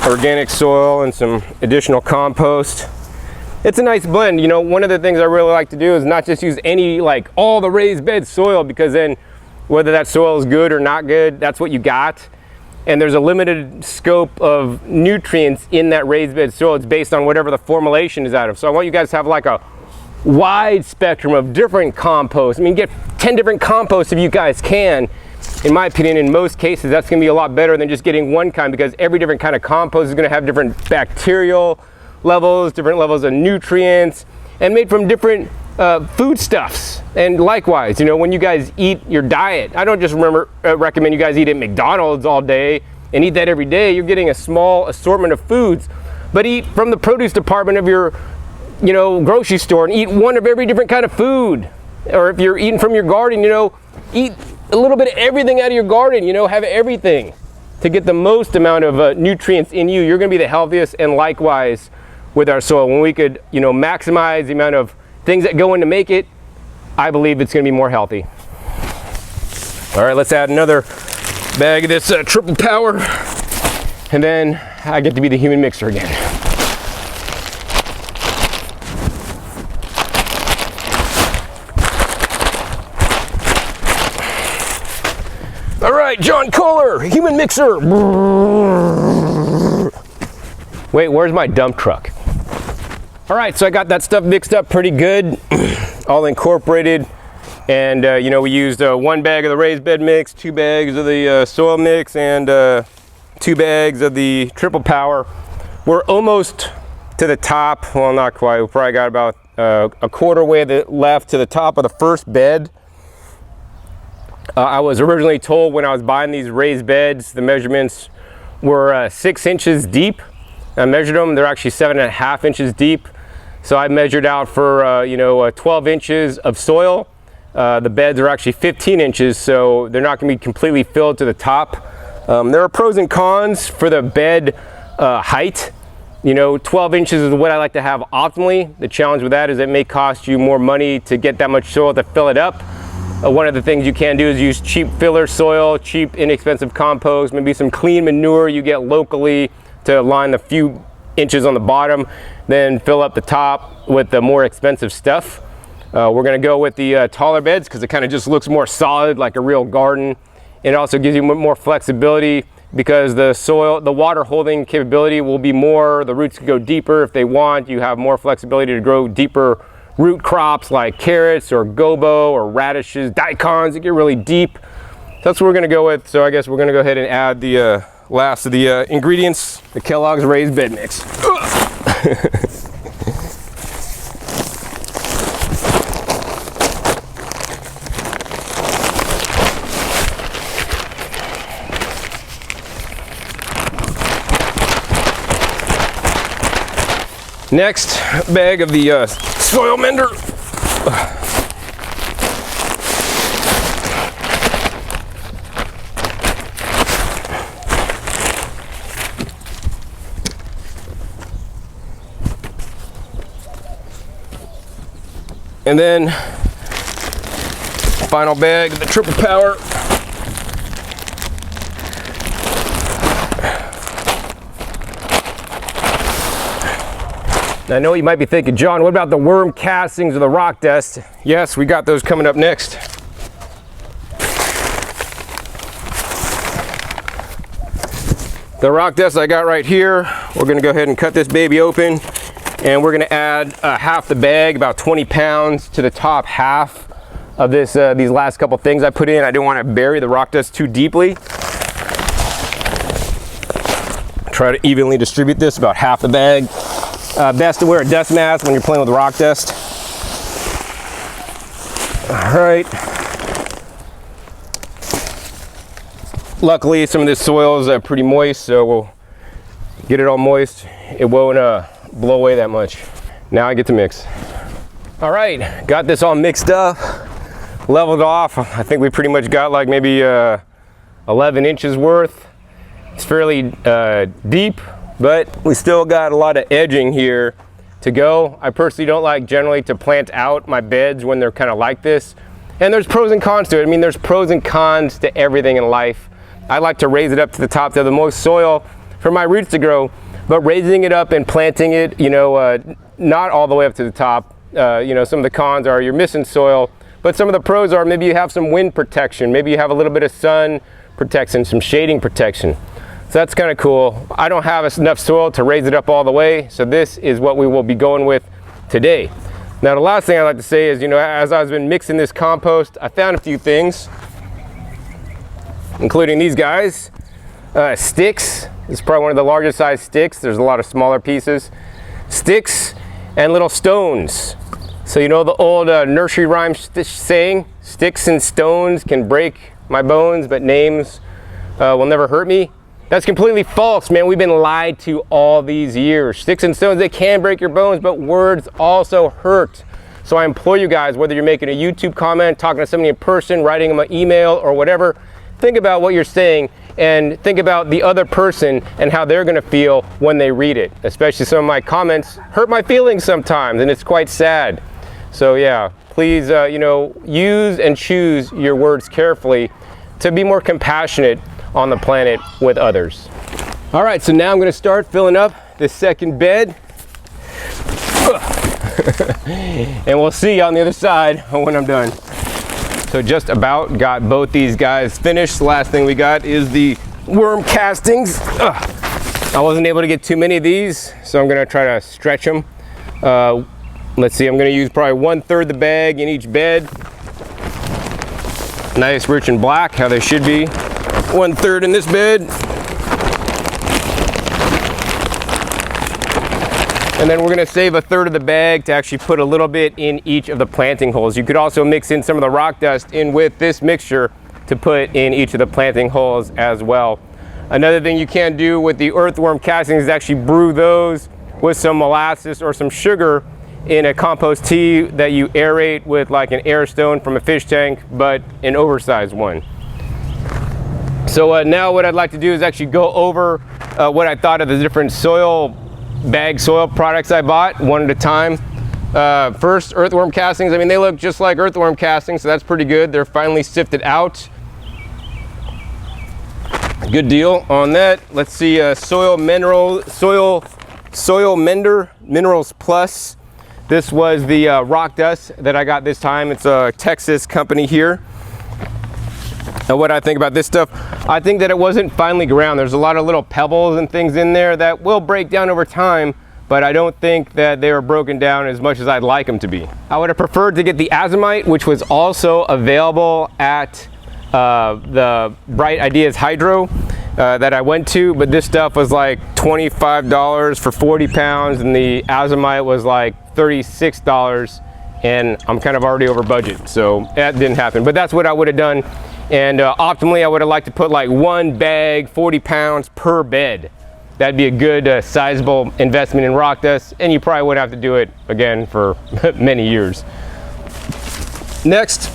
organic soil and some additional compost. It's a nice blend. You know, one of the things I really like to do is not just use any, like all the raised bed soil, because then whether that soil is good or not good, that's what you got. And there's a limited scope of nutrients in that raised bed soil. It's based on whatever the formulation is out of. So I want you guys to have like a wide spectrum of different composts. I mean, get 10 different composts if you guys can. In my opinion, in most cases, that's gonna be a lot better than just getting one kind, because every different kind of compost is gonna have different bacterial levels, different levels of nutrients, and made from different foodstuffs. And likewise, you know, when you guys eat your diet, I don't just recommend you guys eat at McDonald's all day and eat that every day. You're getting a small assortment of foods, but eat from the produce department of your, grocery store, and eat one of every different kind of food. Or if you're eating from your garden, eat a little bit of everything out of your garden, have everything to get the most amount of nutrients in you. You're gonna be the healthiest. And likewise with our soil, when we could, maximize the amount of things that go in to make it, I believe it's gonna be more healthy. All right, let's add another bag of this Triple Power, and then I get to be the human mixer again. All right, John Kohler, human mixer. Wait, where's my dump truck? All right, so I got that stuff mixed up pretty good, all incorporated. And, we used 1 bag of the raised bed mix, 2 bags of the soil mix, and 2 bags of the Triple Power. We're almost to the top. Well, not quite. We probably got about a quarter way left to the top of the first bed. I was originally told when I was buying these raised beds, the measurements were 6 inches deep. I measured them, they're actually 7.5 inches deep. So I measured out for 12 inches of soil. The beds are actually 15 inches, so they're not gonna be completely filled to the top. There are pros and cons for the bed height. 12 inches is what I like to have optimally. The challenge with that is it may cost you more money to get that much soil to fill it up. One of the things you can do is use cheap filler soil, cheap inexpensive compost, maybe some clean manure you get locally to line the few inches on the bottom, then fill up the top with the more expensive stuff. We're gonna go with the taller beds because it kind of just looks more solid, like a real garden. It also gives you more flexibility because the soil, the water holding capability will be more, the roots can go deeper if they want. You have more flexibility to grow deeper root crops like carrots or gobo or radishes, daikons that get really deep. That's what we're gonna go with. So I guess we're gonna go ahead and add the last of the ingredients, the Kellogg's raised bed mix. Next bag of the soil mender. And then final bag of the triple power. Now, I know you might be thinking, John, what about the worm castings or the rock dust? Yes, we got those coming up next. The rock dust I got right here, we're gonna go ahead and cut this baby open, and we're gonna add half the bag, about 20 pounds, to the top half of this these last couple things I put in. I didn't want to bury the rock dust too deeply. Try to evenly distribute this, about half the bag. Best to wear a dust mask when you're playing with rock dust. All right. Luckily, some of this soil is pretty moist, so we'll get it all moist. It won't blow away that much. Now I get to mix. All right, got this all mixed up, leveled off. I think we pretty much got like maybe 11 inches worth. It's fairly deep, but we still got a lot of edging here to go. I personally don't like generally to plant out my beds when they're kind of like this. And there's pros and cons to it. I mean, there's pros and cons to everything in life. I like to raise it up to the top to the most soil for my roots to grow, but raising it up and planting it, you know, not all the way up to the top. You know, some of the cons are you're missing soil, but some of the pros are maybe you have some wind protection, maybe you have a little bit of sun protection, some shading protection. So that's kind of cool. I don't have enough soil to raise it up all the way, so this is what we will be going with today. Now, the last thing I'd like to say is, you know, as I've been mixing this compost, I found a few things, including these guys. Sticks. This is probably one of the largest size sticks. There's a lot of smaller pieces. Sticks and little stones. So you know the old nursery rhyme saying, sticks and stones can break my bones, but names will never hurt me. That's completely false, man. We've been lied to all these years. Sticks and stones, they can break your bones, but words also hurt. So I implore you guys, whether you're making a YouTube comment, talking to somebody in person, writing them an email or whatever, think about what you're saying and think about the other person and how they're gonna feel when they read it. Especially some of my comments hurt my feelings sometimes, and it's quite sad. So yeah, please, you know, use and choose your words carefully to be more compassionate on the planet with others. All right, so now I'm gonna start filling up the second bed. And we'll see on the other side when I'm done. So just about got both these guys finished. The last thing we got is the worm castings. I wasn't able to get too many of these, so I'm gonna try to stretch them. Let's see, I'm gonna use probably 1/3 the bag in each bed. Nice, rich and black, how they should be. 1/3 in this bed. And then we're gonna save 1/3 of the bag to actually put a little bit in each of the planting holes. You could also mix in some of the rock dust in with this mixture to put in each of the planting holes as well. Another thing you can do with the earthworm castings is actually brew those with some molasses or some sugar in a compost tea that you aerate with like an air stone from a fish tank, but an oversized one. So now what I'd like to do is actually go over what I thought of the different bag soil products I bought one at a time. First, earthworm castings. I mean, they look just like earthworm castings, so that's pretty good. They're finally sifted out. Good deal on that. Let's see, Soil Mender Minerals Plus. This was the rock dust that I got this time. It's a Texas company here. And what I think about this stuff, I think that it wasn't finely ground. There's a lot of little pebbles and things in there that will break down over time, but I don't think that they were broken down as much as I'd like them to be. I would have preferred to get the azomite, which was also available at the Bright Ideas Hydro that I went to, but this stuff was like $25 for 40 pounds, and the azomite was like $36, and I'm kind of already over budget, so that didn't happen. But that's what I would have done. And optimally, I would have liked to put like one bag, 40 pounds per bed. that'd be a good sizable investment in rock dust, and you probably wouldn't have to do it again for many years. Next,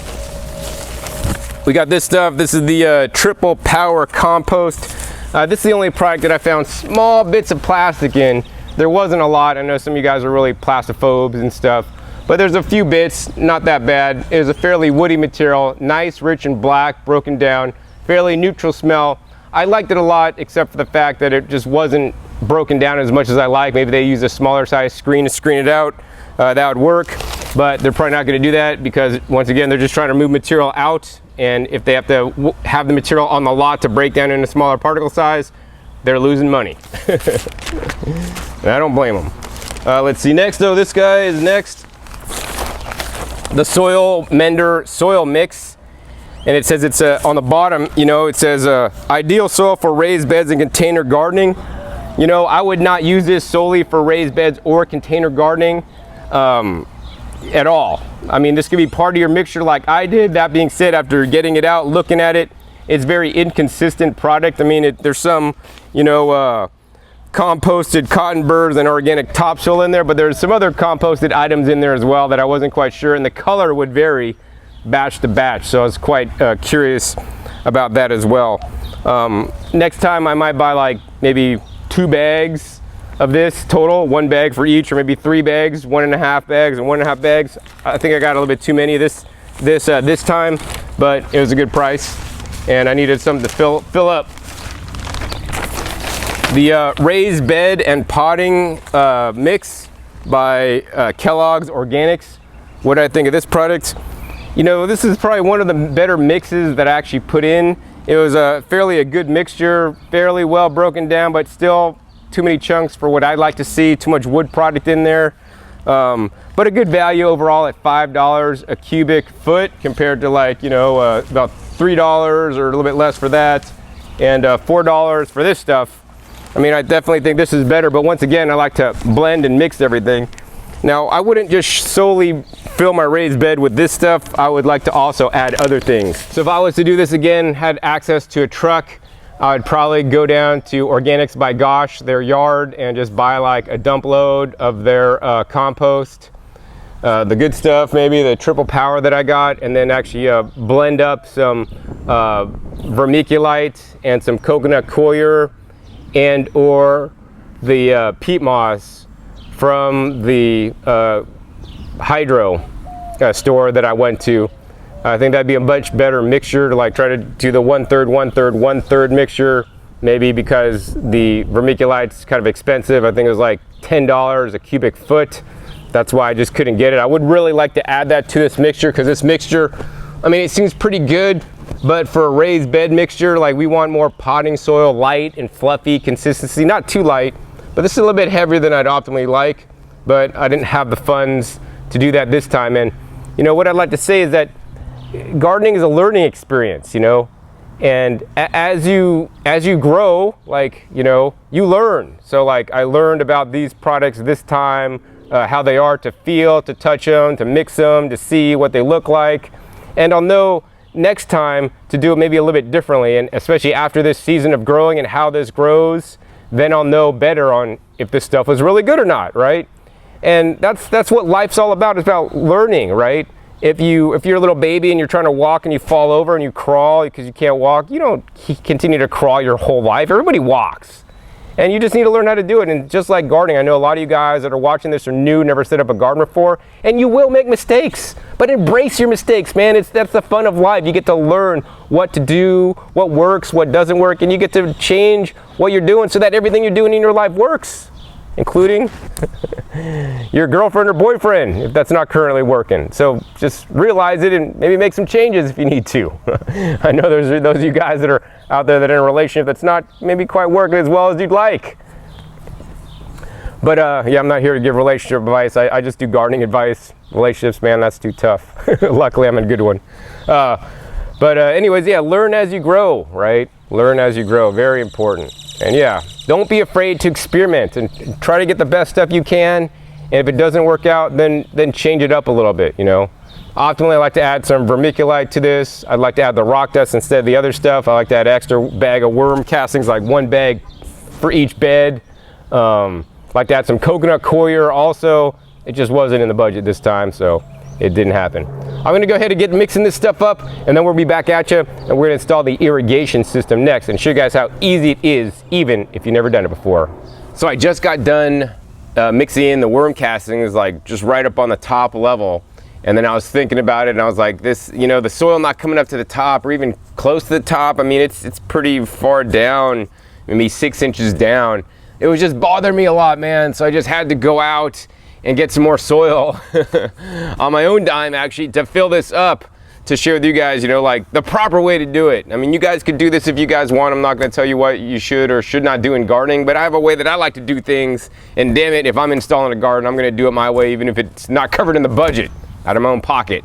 we got this stuff. This is the Triple Power Compost. This is the only product that I found small bits of plastic in. There wasn't a lot. I know some of you guys are really plastophobes and stuff, but there's a few bits, not that bad. It was a fairly woody material, nice, rich and black, broken down, fairly neutral smell. I liked it a lot, except for the fact that it just wasn't broken down as much as I like. Maybe they use a smaller size screen to screen it out. That would work, but they're probably not going to do that because, once again, they're just trying to move material out, and if they have to have the material on the lot to break down into smaller particle size, they're losing money. I don't blame them. Let's see, next though, this guy is next. The Soil Mender Soil Mix. And it says it's on the bottom, you know, it says ideal soil for raised beds and container gardening. You know, I would not use this solely for raised beds or container gardening at all. I mean, this could be part of your mixture like I did. That being said, after getting it out, looking at it, it's very inconsistent product. I mean, there's some, you know, composted cotton burrs and organic topsoil in there, but there's some other composted items in there as well that I wasn't quite sure, and the color would vary batch to batch, so I was quite curious about that as well. Next time I might buy like maybe 2 bags of this total, 1 bag for each, or maybe 3 bags, 1.5 bags and 1.5 bags. I think I got a little bit too many of this time, but it was a good price and I needed something to fill up. The raised bed and potting mix by Kellogg's Organics. What do I think of this product? You know, this is probably one of the better mixes that I actually put in. It was a fairly good mixture, fairly well broken down, but still too many chunks for what I'd like to see, too much wood product in there. But a good value overall at $5 a cubic foot compared to, like, you know, about $3 or a little bit less for that, and $4 for this stuff. I mean, I definitely think this is better, but once again, I like to blend and mix everything. Now, I wouldn't just solely fill my raised bed with this stuff. I would like to also add other things. So if I was to do this again, had access to a truck, I would probably go down to Organics by Gosh, their yard, and just buy like a dump load of their compost. The good stuff, maybe the Triple Power that I got, and then actually blend up some vermiculite and some coconut coir and or the peat moss from the hydro store that I went to. I think that'd be a much better mixture to like try to do the 1/3, 1/3, 1/3 mixture, maybe because the vermiculite's kind of expensive. I think it was like $10 a cubic foot. That's why I just couldn't get it. I would really like to add that to this mixture, because this mixture, I mean, it seems pretty good, but for a raised bed mixture, like, we want more potting soil, light and fluffy consistency, not too light, but this is a little bit heavier than I'd optimally like, but I didn't have the funds to do that this time. And, you know, what I'd like to say is that gardening is a learning experience, you know, and as you grow, like, you know, you learn. So like, I learned about these products this time, how they are to feel, to touch them, to mix them, to see what they look like, and I'll know next time to do it maybe a little bit differently, and especially after this season of growing and how this grows, then I'll know better on if this stuff was really good or not, right? And that's what life's all about. It's about learning, right? If you're a little baby and you're trying to walk and you fall over and you crawl because you can't walk, you don't continue to crawl your whole life. Everybody walks. And you just need to learn how to do it. And just like gardening, I know a lot of you guys that are watching this are new, never set up a garden before, and you will make mistakes. But embrace your mistakes, man. That's the fun of life. You get to learn what to do, what works, what doesn't work, and you get to change what you're doing so that everything you're doing in your life works, including your girlfriend or boyfriend, if that's not currently working. So just realize it and maybe make some changes if you need to. I know there's those of you guys that are out there that are in a relationship that's not maybe quite working as well as you'd like. But yeah, I'm not here to give relationship advice. I just do gardening advice. Relationships, man, that's too tough. Luckily, I'm in a good one. But anyways, yeah, learn as you grow, right? Learn as you grow, very important. And yeah, don't be afraid to experiment and try to get the best stuff you can. And if it doesn't work out, then change it up a little bit, you know. Optimally, I like to add some vermiculite to this. I'd like to add the rock dust instead of the other stuff. I like to add extra bag of worm castings, like 1 bag for each bed. Like to add some coconut coir also. It just wasn't in the budget this time, so it didn't happen. I'm gonna go ahead and get mixing this stuff up, and then we'll be back at you, and we're gonna install the irrigation system next and show you guys how easy it is, even if you've never done it before. So I just got done mixing in the worm castings, like just right up on the top level. And then I was thinking about it, and I was like, this, you know, the soil not coming up to the top or even close to the top. I mean, it's pretty far down, maybe 6 inches down. It was just bothering me a lot, man. So I just had to go out and get some more soil on my own dime, actually, to fill this up, to share with you guys, you know, like the proper way to do it. I mean, you guys could do this if you guys want. I'm not gonna tell you what you should or should not do in gardening, but I have a way that I like to do things. And damn it, if I'm installing a garden, I'm gonna do it my way, even if it's not covered in the budget, out of my own pocket.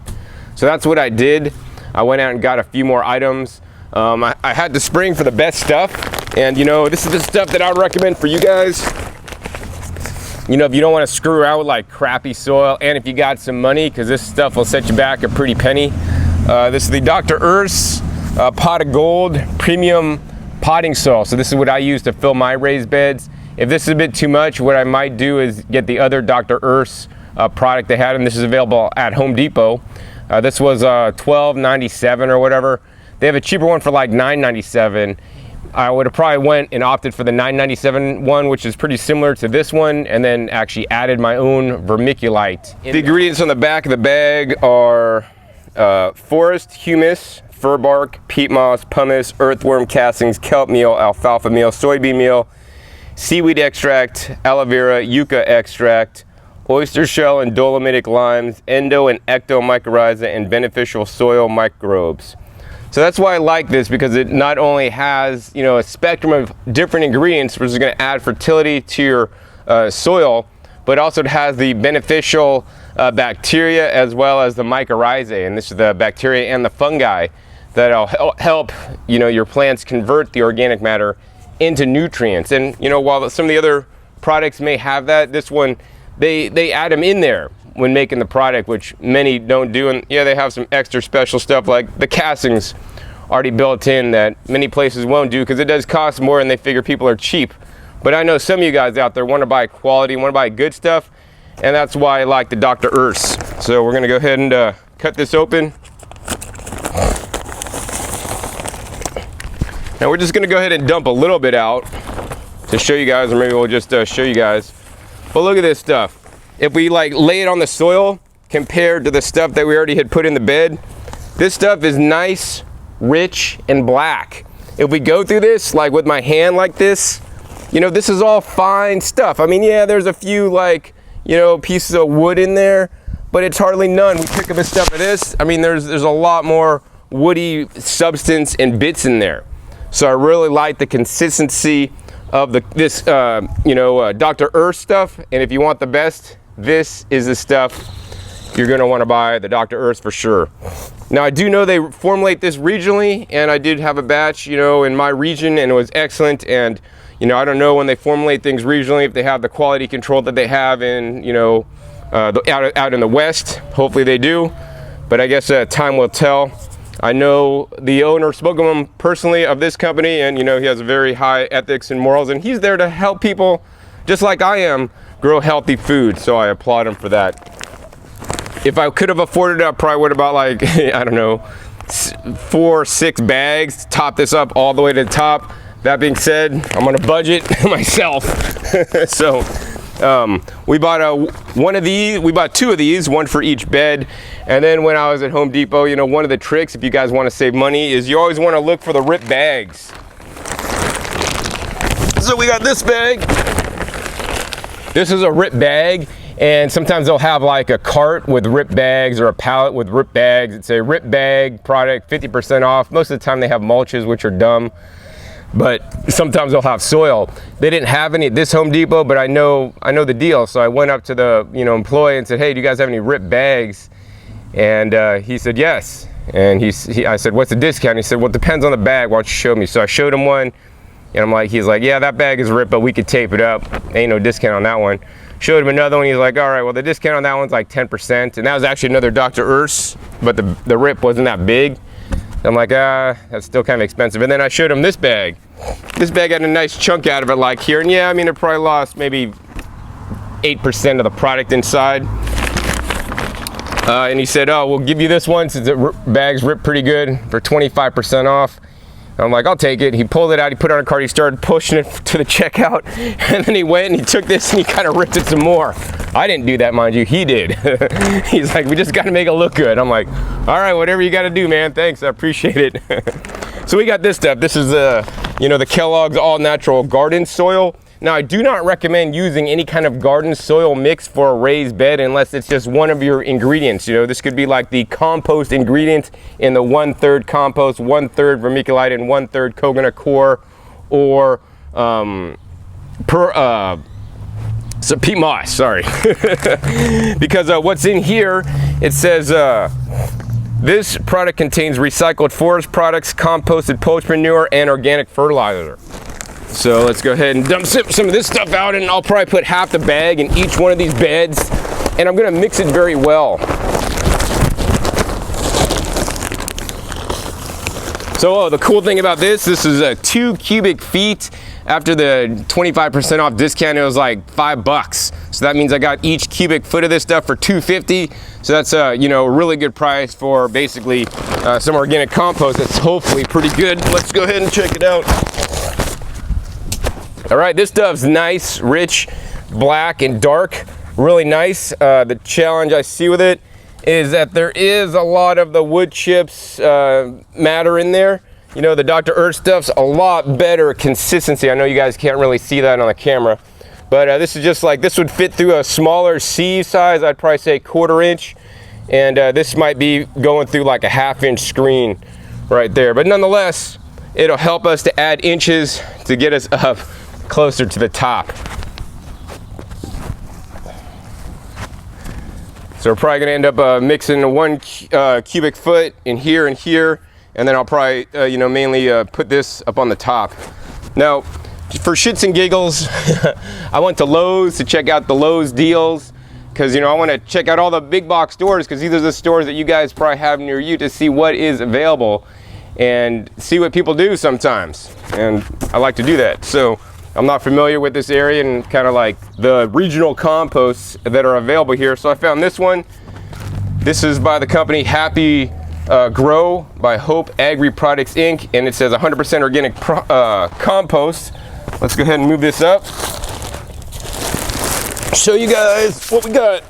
So that's what I did. I went out and got a few more items. I had to spring for the best stuff. And you know, this is the stuff that I would recommend for you guys. You know, if you don't want to screw around with like crappy soil, and if you got some money, because this stuff will set you back a pretty penny. This is the Dr. Urs Pot of Gold Premium Potting Soil. So this is what I use to fill my raised beds. If this is a bit too much, what I might do is get the other Dr. Urs product they had, and this is available at Home Depot. This was $12.97 or whatever. They have a cheaper one for like $9.97. I would have probably went and opted for the $9.97 one, which is pretty similar to this one, and then actually added my own vermiculite. The ingredients on the back of the bag are forest humus, fir bark, peat moss, pumice, earthworm castings, kelp meal, alfalfa meal, soybean meal, seaweed extract, aloe vera, yucca extract, oyster shell and dolomitic limes, endo and ecto mycorrhiza, and beneficial soil microbes. So that's why I like this, because it not only has, you know, a spectrum of different ingredients, which is going to add fertility to your soil, but also it has the beneficial bacteria as well as the mycorrhizae, and this is the bacteria and the fungi that'll help, you know, your plants convert the organic matter into nutrients. And you know, while some of the other products may have that, this one they add them in there when making the product, which many don't do. And yeah, they have some extra special stuff like the castings already built in that many places won't do, because it does cost more and they figure people are cheap. But I know some of you guys out there want to buy quality, want to buy good stuff, and that's why I like the Dr. Urs. So we're gonna go ahead and cut this open. Now we're just gonna go ahead and dump a little bit out to show you guys, or maybe we'll just show you guys. But look at this stuff. If we like lay it on the soil compared to the stuff that we already had put in the bed, this stuff is nice, rich, and black. If we go through this like with my hand like this, you know, this is all fine stuff. I mean, yeah, there's a few like, you know, pieces of wood in there, but it's hardly none. We pick up a stuff of this, I mean, there's a lot more woody substance and bits in there. So I really like the consistency of this Dr. Urs stuff. And if you want the best, this is the stuff you're gonna wanna buy, the Dr. Urs for sure. Now I do know they formulate this regionally, and I did have a batch, you know, in my region, and it was excellent. And you know, I don't know when they formulate things regionally if they have the quality control that they have in, you know, out in the West. Hopefully they do, but I guess time will tell. I know the owner, spoke of him personally, of this company, and you know, he has very high ethics and morals, and he's there to help people just like I am grow healthy food. So I applaud him for that. If I could have afforded it, I probably would have bought like, I don't know, 4 or 6 bags to top this up all the way to the top. That being said, I'm on a budget myself. So we bought one of these, we bought 2 of these, one for each bed. And then when I was at Home Depot, you know, one of the tricks, if you guys want to save money, is you always want to look for the ripped bags. So we got this bag. This is a ripped bag, and sometimes they'll have like a cart with ripped bags or a pallet with ripped bags. It's a ripped bag product, 50% off. Most of the time they have mulches, which are dumb, but sometimes they'll have soil. They didn't have any at this Home Depot, but I know the deal. So I went up to the employee and said, hey, do you guys have any ripped bags? And he said yes. And I said, what's the discount? He said, well, it depends on the bag. Why don't you show me? So I showed him one. And he's like, yeah, that bag is ripped, but we could tape it up. Ain't no discount on that one. Showed him another one. He's like, all right, well, the discount on that one's like 10%. And that was actually another Dr. Urs, but the rip wasn't that big. I'm like, that's still kind of expensive. And then I showed him this bag. this bag had a nice chunk out of it like here. And yeah, I mean, it probably lost maybe 8% of the product inside. And he said, oh, we'll give you this one since the bag's ripped pretty good for 25% off. I'm like, I'll take it. He pulled it out, he put it on a cart, he started pushing it to the checkout, and then he went and he took this and he kind of ripped it some more. I didn't do that, mind you, he did. He's like, we just got to make it look good. I'm like, all right, whatever you got to do, man. Thanks, I appreciate it. So we got this stuff. This is the Kellogg's All Natural Garden Soil. Now, I do not recommend using any kind of garden soil mix for a raised bed unless it's just one of your ingredients. You know, this could be like the compost ingredient in the 1/3 compost, 1/3 vermiculite, and 1/3 coconut coir, or peat moss, sorry. Because what's in here, it says this product contains recycled forest products, composted poultry manure, and organic fertilizer. So let's go ahead and dump some of this stuff out, and I'll probably put half the bag in each one of these beds, and I'm gonna mix it very well. So the cool thing about this is 2 cubic feet. After the 25% off discount, it was like $5. So that means I got each cubic foot of this stuff for $2.50. So that's a really good price for basically some organic compost that's hopefully pretty good. Let's go ahead and check it out. All right, this stuff's nice, rich, black and dark, really nice. The challenge I see with it is that there is a lot of the wood chips matter in there. You know, the Dr. Earth stuff's a lot better consistency. I know you guys can't really see that on the camera, but this is just like, this would fit through a smaller sieve size. I'd probably say 1/4 inch, and this might be going through like a 1/2 inch screen right there. But nonetheless, it'll help us to add inches to get us up closer to the top. So we're probably gonna end up mixing 1 cubic foot in here and here, and then I'll probably mainly put this up on the top. Now, for shits and giggles, I went to Lowe's to check out the Lowe's deals, because I want to check out all the big box stores, because these are the stores that you guys probably have near you, to see what is available and see what people do sometimes, and I like to do that. So I'm not familiar with this area and kind of like the regional composts that are available here. So I found this one. This is by the company Happy Grow by Hope Agri Products Inc. And it says 100% organic compost. Let's go ahead and move this up. Show you guys what we got.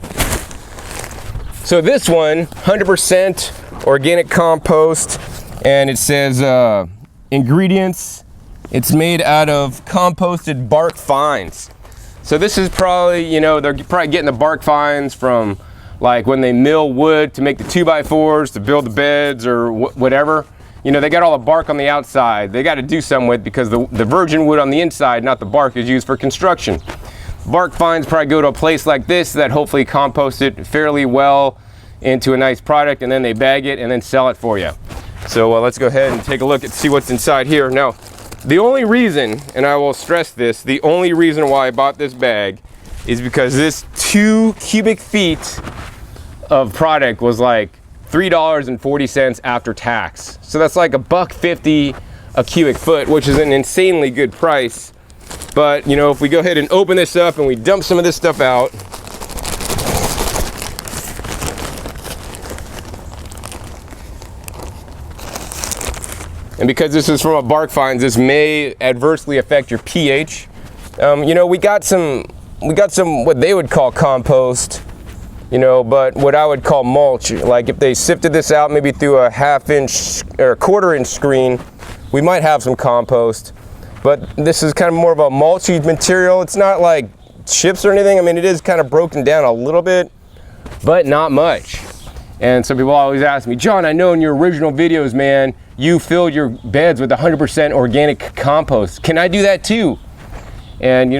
So this one, 100% organic compost, and it says ingredients. It's made out of composted bark fines. So this is probably, they're probably getting the bark fines from like when they mill wood to make the 2x4s, to build the beds or whatever. They got all the bark on the outside. They got to do something with, because the virgin wood on the inside, not the bark, is used for construction. Bark fines probably go to a place like this that hopefully compost it fairly well into a nice product, and then they bag it and then sell it for you. So let's go ahead and take a look and see what's inside here. Now, the only reason, and I will stress this, the only reason why I bought this bag is because this 2 cubic feet of product was like $3.40 after tax. So that's like $1.50 a cubic foot, which is an insanely good price. But if we go ahead and open this up and we dump some of this stuff out, and because this is from a bark fines, this may adversely affect your pH. We got some what they would call compost, but what I would call mulch. Like if they sifted this out maybe through a 1/2 inch or 1/4 inch screen, we might have some compost. But this is kind of more of a mulchy material. It's not like chips or anything. I mean, it is kind of broken down a little bit, but not much. And some people always ask me, John, I know in your original videos, man, you filled your beds with 100% organic compost. Can I do that too? And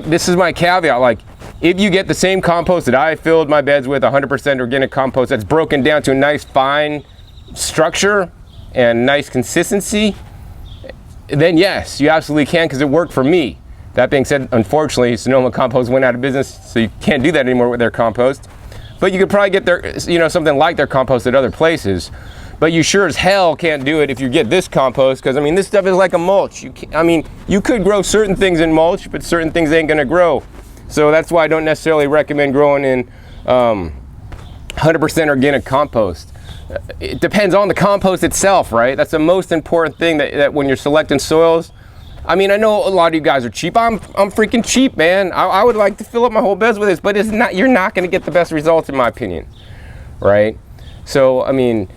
this is my caveat. Like, if you get the same compost that I filled my beds with, 100% organic compost that's broken down to a nice fine structure and nice consistency, then yes, you absolutely can, because it worked for me. That being said, unfortunately, Sonoma Compost went out of business, so you can't do that anymore with their compost. But you could probably get their, something like their compost at other places. But you sure as hell can't do it if you get this compost, because I mean, this stuff is like a mulch. You could grow certain things in mulch, but certain things ain't gonna grow. So that's why I don't necessarily recommend growing in 100% organic compost. It depends on the compost itself, right? That's the most important thing that when you're selecting soils. I mean, I know a lot of you guys are cheap. I'm freaking cheap, man. I would like to fill up my whole beds with this, but you're not gonna get the best results in my opinion, right? So, I mean,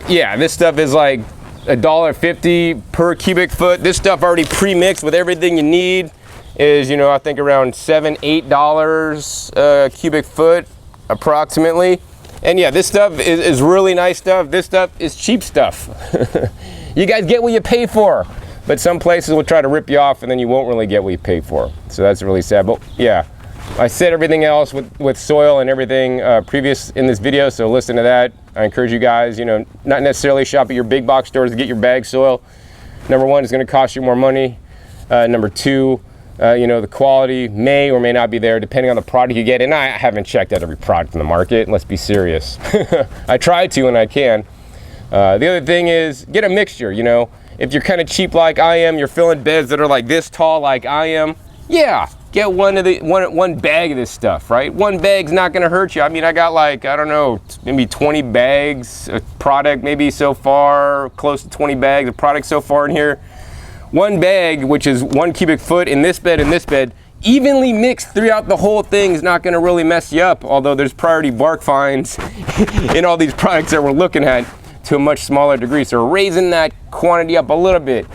yeah, this stuff is like $1.50 per cubic foot. This stuff already pre-mixed with everything you need is, you know, I think around $7-8 cubic foot approximately. And yeah, this stuff is really nice stuff. This stuff is cheap stuff. You guys get what you pay for, but some places will try to rip you off and then you won't really get what you pay for. So that's really sad. But yeah, I said everything else with soil and everything previous in this video, so listen to that. I encourage you guys, you know, not necessarily shop at your big box stores to get your bag soil. Number one, it's going to cost you more money. Number two, you know, the quality may or may not be there depending on the product you get. And I haven't checked out every product in the market. Let's be serious. I try to and I can. The other thing is get a mixture, you know. If you're kind of cheap like I am, you're filling beds that are like this tall like I am, yeah, get one bag of this stuff, right? One bag's not gonna hurt you. I mean, I got like, I don't know, maybe 20 bags of product maybe so far, close to 20 bags of product so far in here. One bag, which is 1 cubic foot in this bed, evenly mixed throughout the whole thing is not gonna really mess you up, although there's priority bark fines in all these products that we're looking at to a much smaller degree. So we're raising that quantity up a little bit.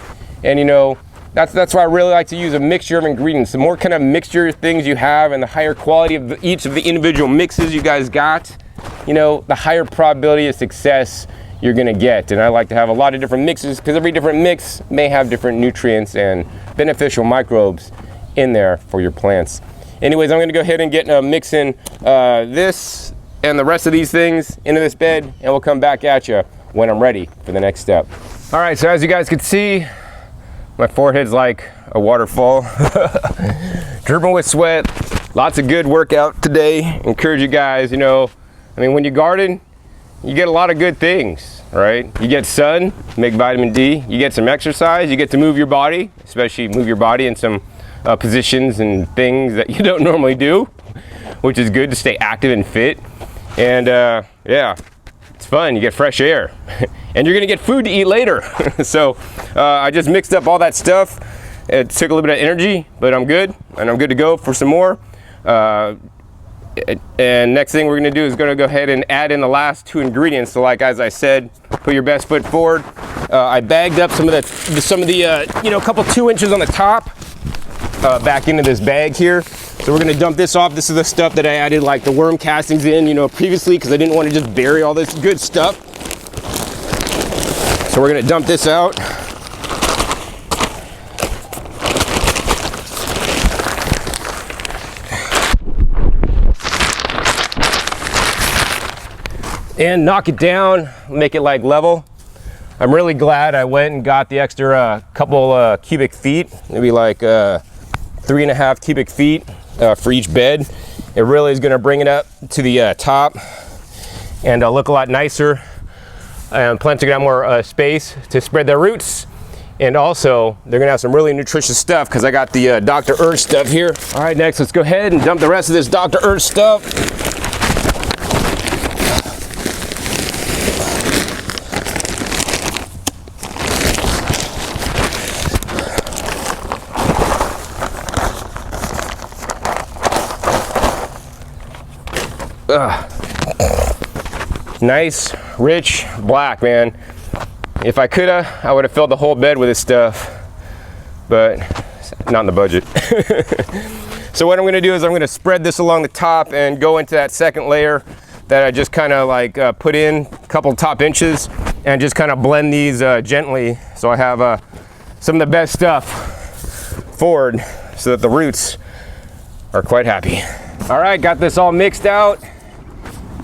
And you know, that's why I really like to use a mixture of ingredients. The more kind of mixture things you have and the higher quality of each of the individual mixes you guys got, you know, the higher probability of success you're gonna get. And I like to have a lot of different mixes because every different mix may have different nutrients and beneficial microbes in there for your plants. Anyways, I'm gonna go ahead and get mixing this and the rest of these things into this bed, and we'll come back at you when I'm ready for the next step. All right, so as you guys can see, my forehead's like a waterfall, dripping with sweat. Lots of good workout today. Encourage you guys, you know, I mean, when you garden, you get a lot of good things, right? You get sun, make vitamin D, you get some exercise, you get to move your body, especially move your body in some positions and things that you don't normally do, which is good to stay active and fit. And yeah, it's fun, you get fresh air. And you're gonna get food to eat later. So I just mixed up all that stuff. It took a little bit of energy, but I'm good, and I'm good to go for some more. And next thing we're gonna do is gonna go ahead and add in the last 2 ingredients. So like, as I said, put your best foot forward. I bagged up some of the you know, a couple 2 inches on the top back into this bag here. So we're gonna dump this off. This is the stuff that I added like the worm castings in, you know, previously, because I didn't want to just bury all this good stuff. So we're gonna dump this out. And knock it down, make it like level. I'm really glad I went and got the extra couple cubic feet, maybe like 3.5 cubic feet for each bed. It really is gonna bring it up to the top and look a lot nicer. And plants are gonna have more space to spread their roots. And also, they're gonna have some really nutritious stuff because I got the Dr. Earth stuff here. All right, next, let's go ahead and dump the rest of this Dr. Earth stuff. Nice, rich black, man. If I coulda, I would have filled the whole bed with this stuff, but not in the budget. So what I'm gonna do is I'm gonna spread this along the top and go into that second layer that I just kind of like put in a couple top inches and just kind of blend these gently. So I have some of the best stuff forward so that the roots are quite happy. All right, got this all mixed out.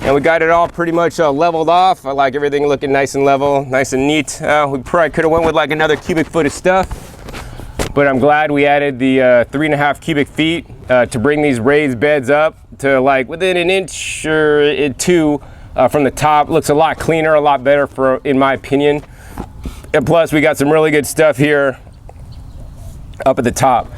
And we got it all pretty much leveled off. I like everything looking nice and level, nice and neat. We probably could have went with like another cubic foot of stuff, but I'm glad we added the 3.5 cubic feet to bring these raised beds up to like within an inch or 2 from the top. Looks a lot cleaner, a lot better in my opinion. And plus we got some really good stuff here up at the top.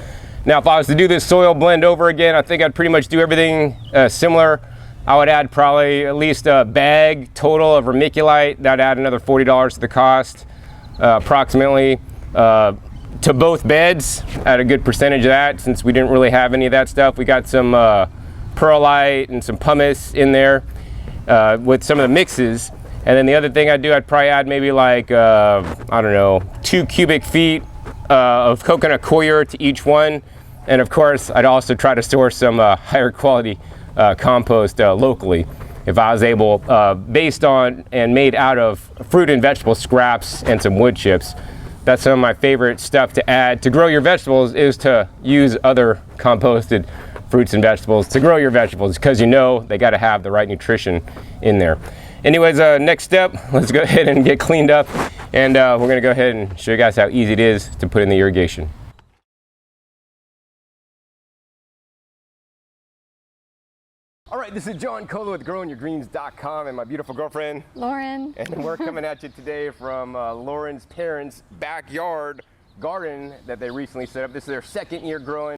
Now if I was to do this soil blend over again, I think I'd pretty much do everything similar. I would add probably at least a bag total of vermiculite. That'd add another $40 to the cost, approximately. To both beds, add a good percentage of that since we didn't really have any of that stuff. We got some perlite and some pumice in there with some of the mixes. And then the other thing I'd do, I'd probably add maybe like, I don't know, 2 cubic feet of coconut coir to each one. And of course, I'd also try to source some higher quality compost locally if I was able, based on and made out of fruit and vegetable scraps and some wood chips. That's some of my favorite stuff to add to grow your vegetables, is to use other composted fruits and vegetables to grow your vegetables, because you know they got to have the right nutrition in there. Anyways, next step, let's go ahead and get cleaned up, and we're going to go ahead and show you guys how easy it is to put in the irrigation. All right, this is John Kohler with GrowingYourGreens.com and my beautiful girlfriend, Lauren. And we're coming at you today from Lauren's parents' backyard garden that they recently set up. This is their second year growing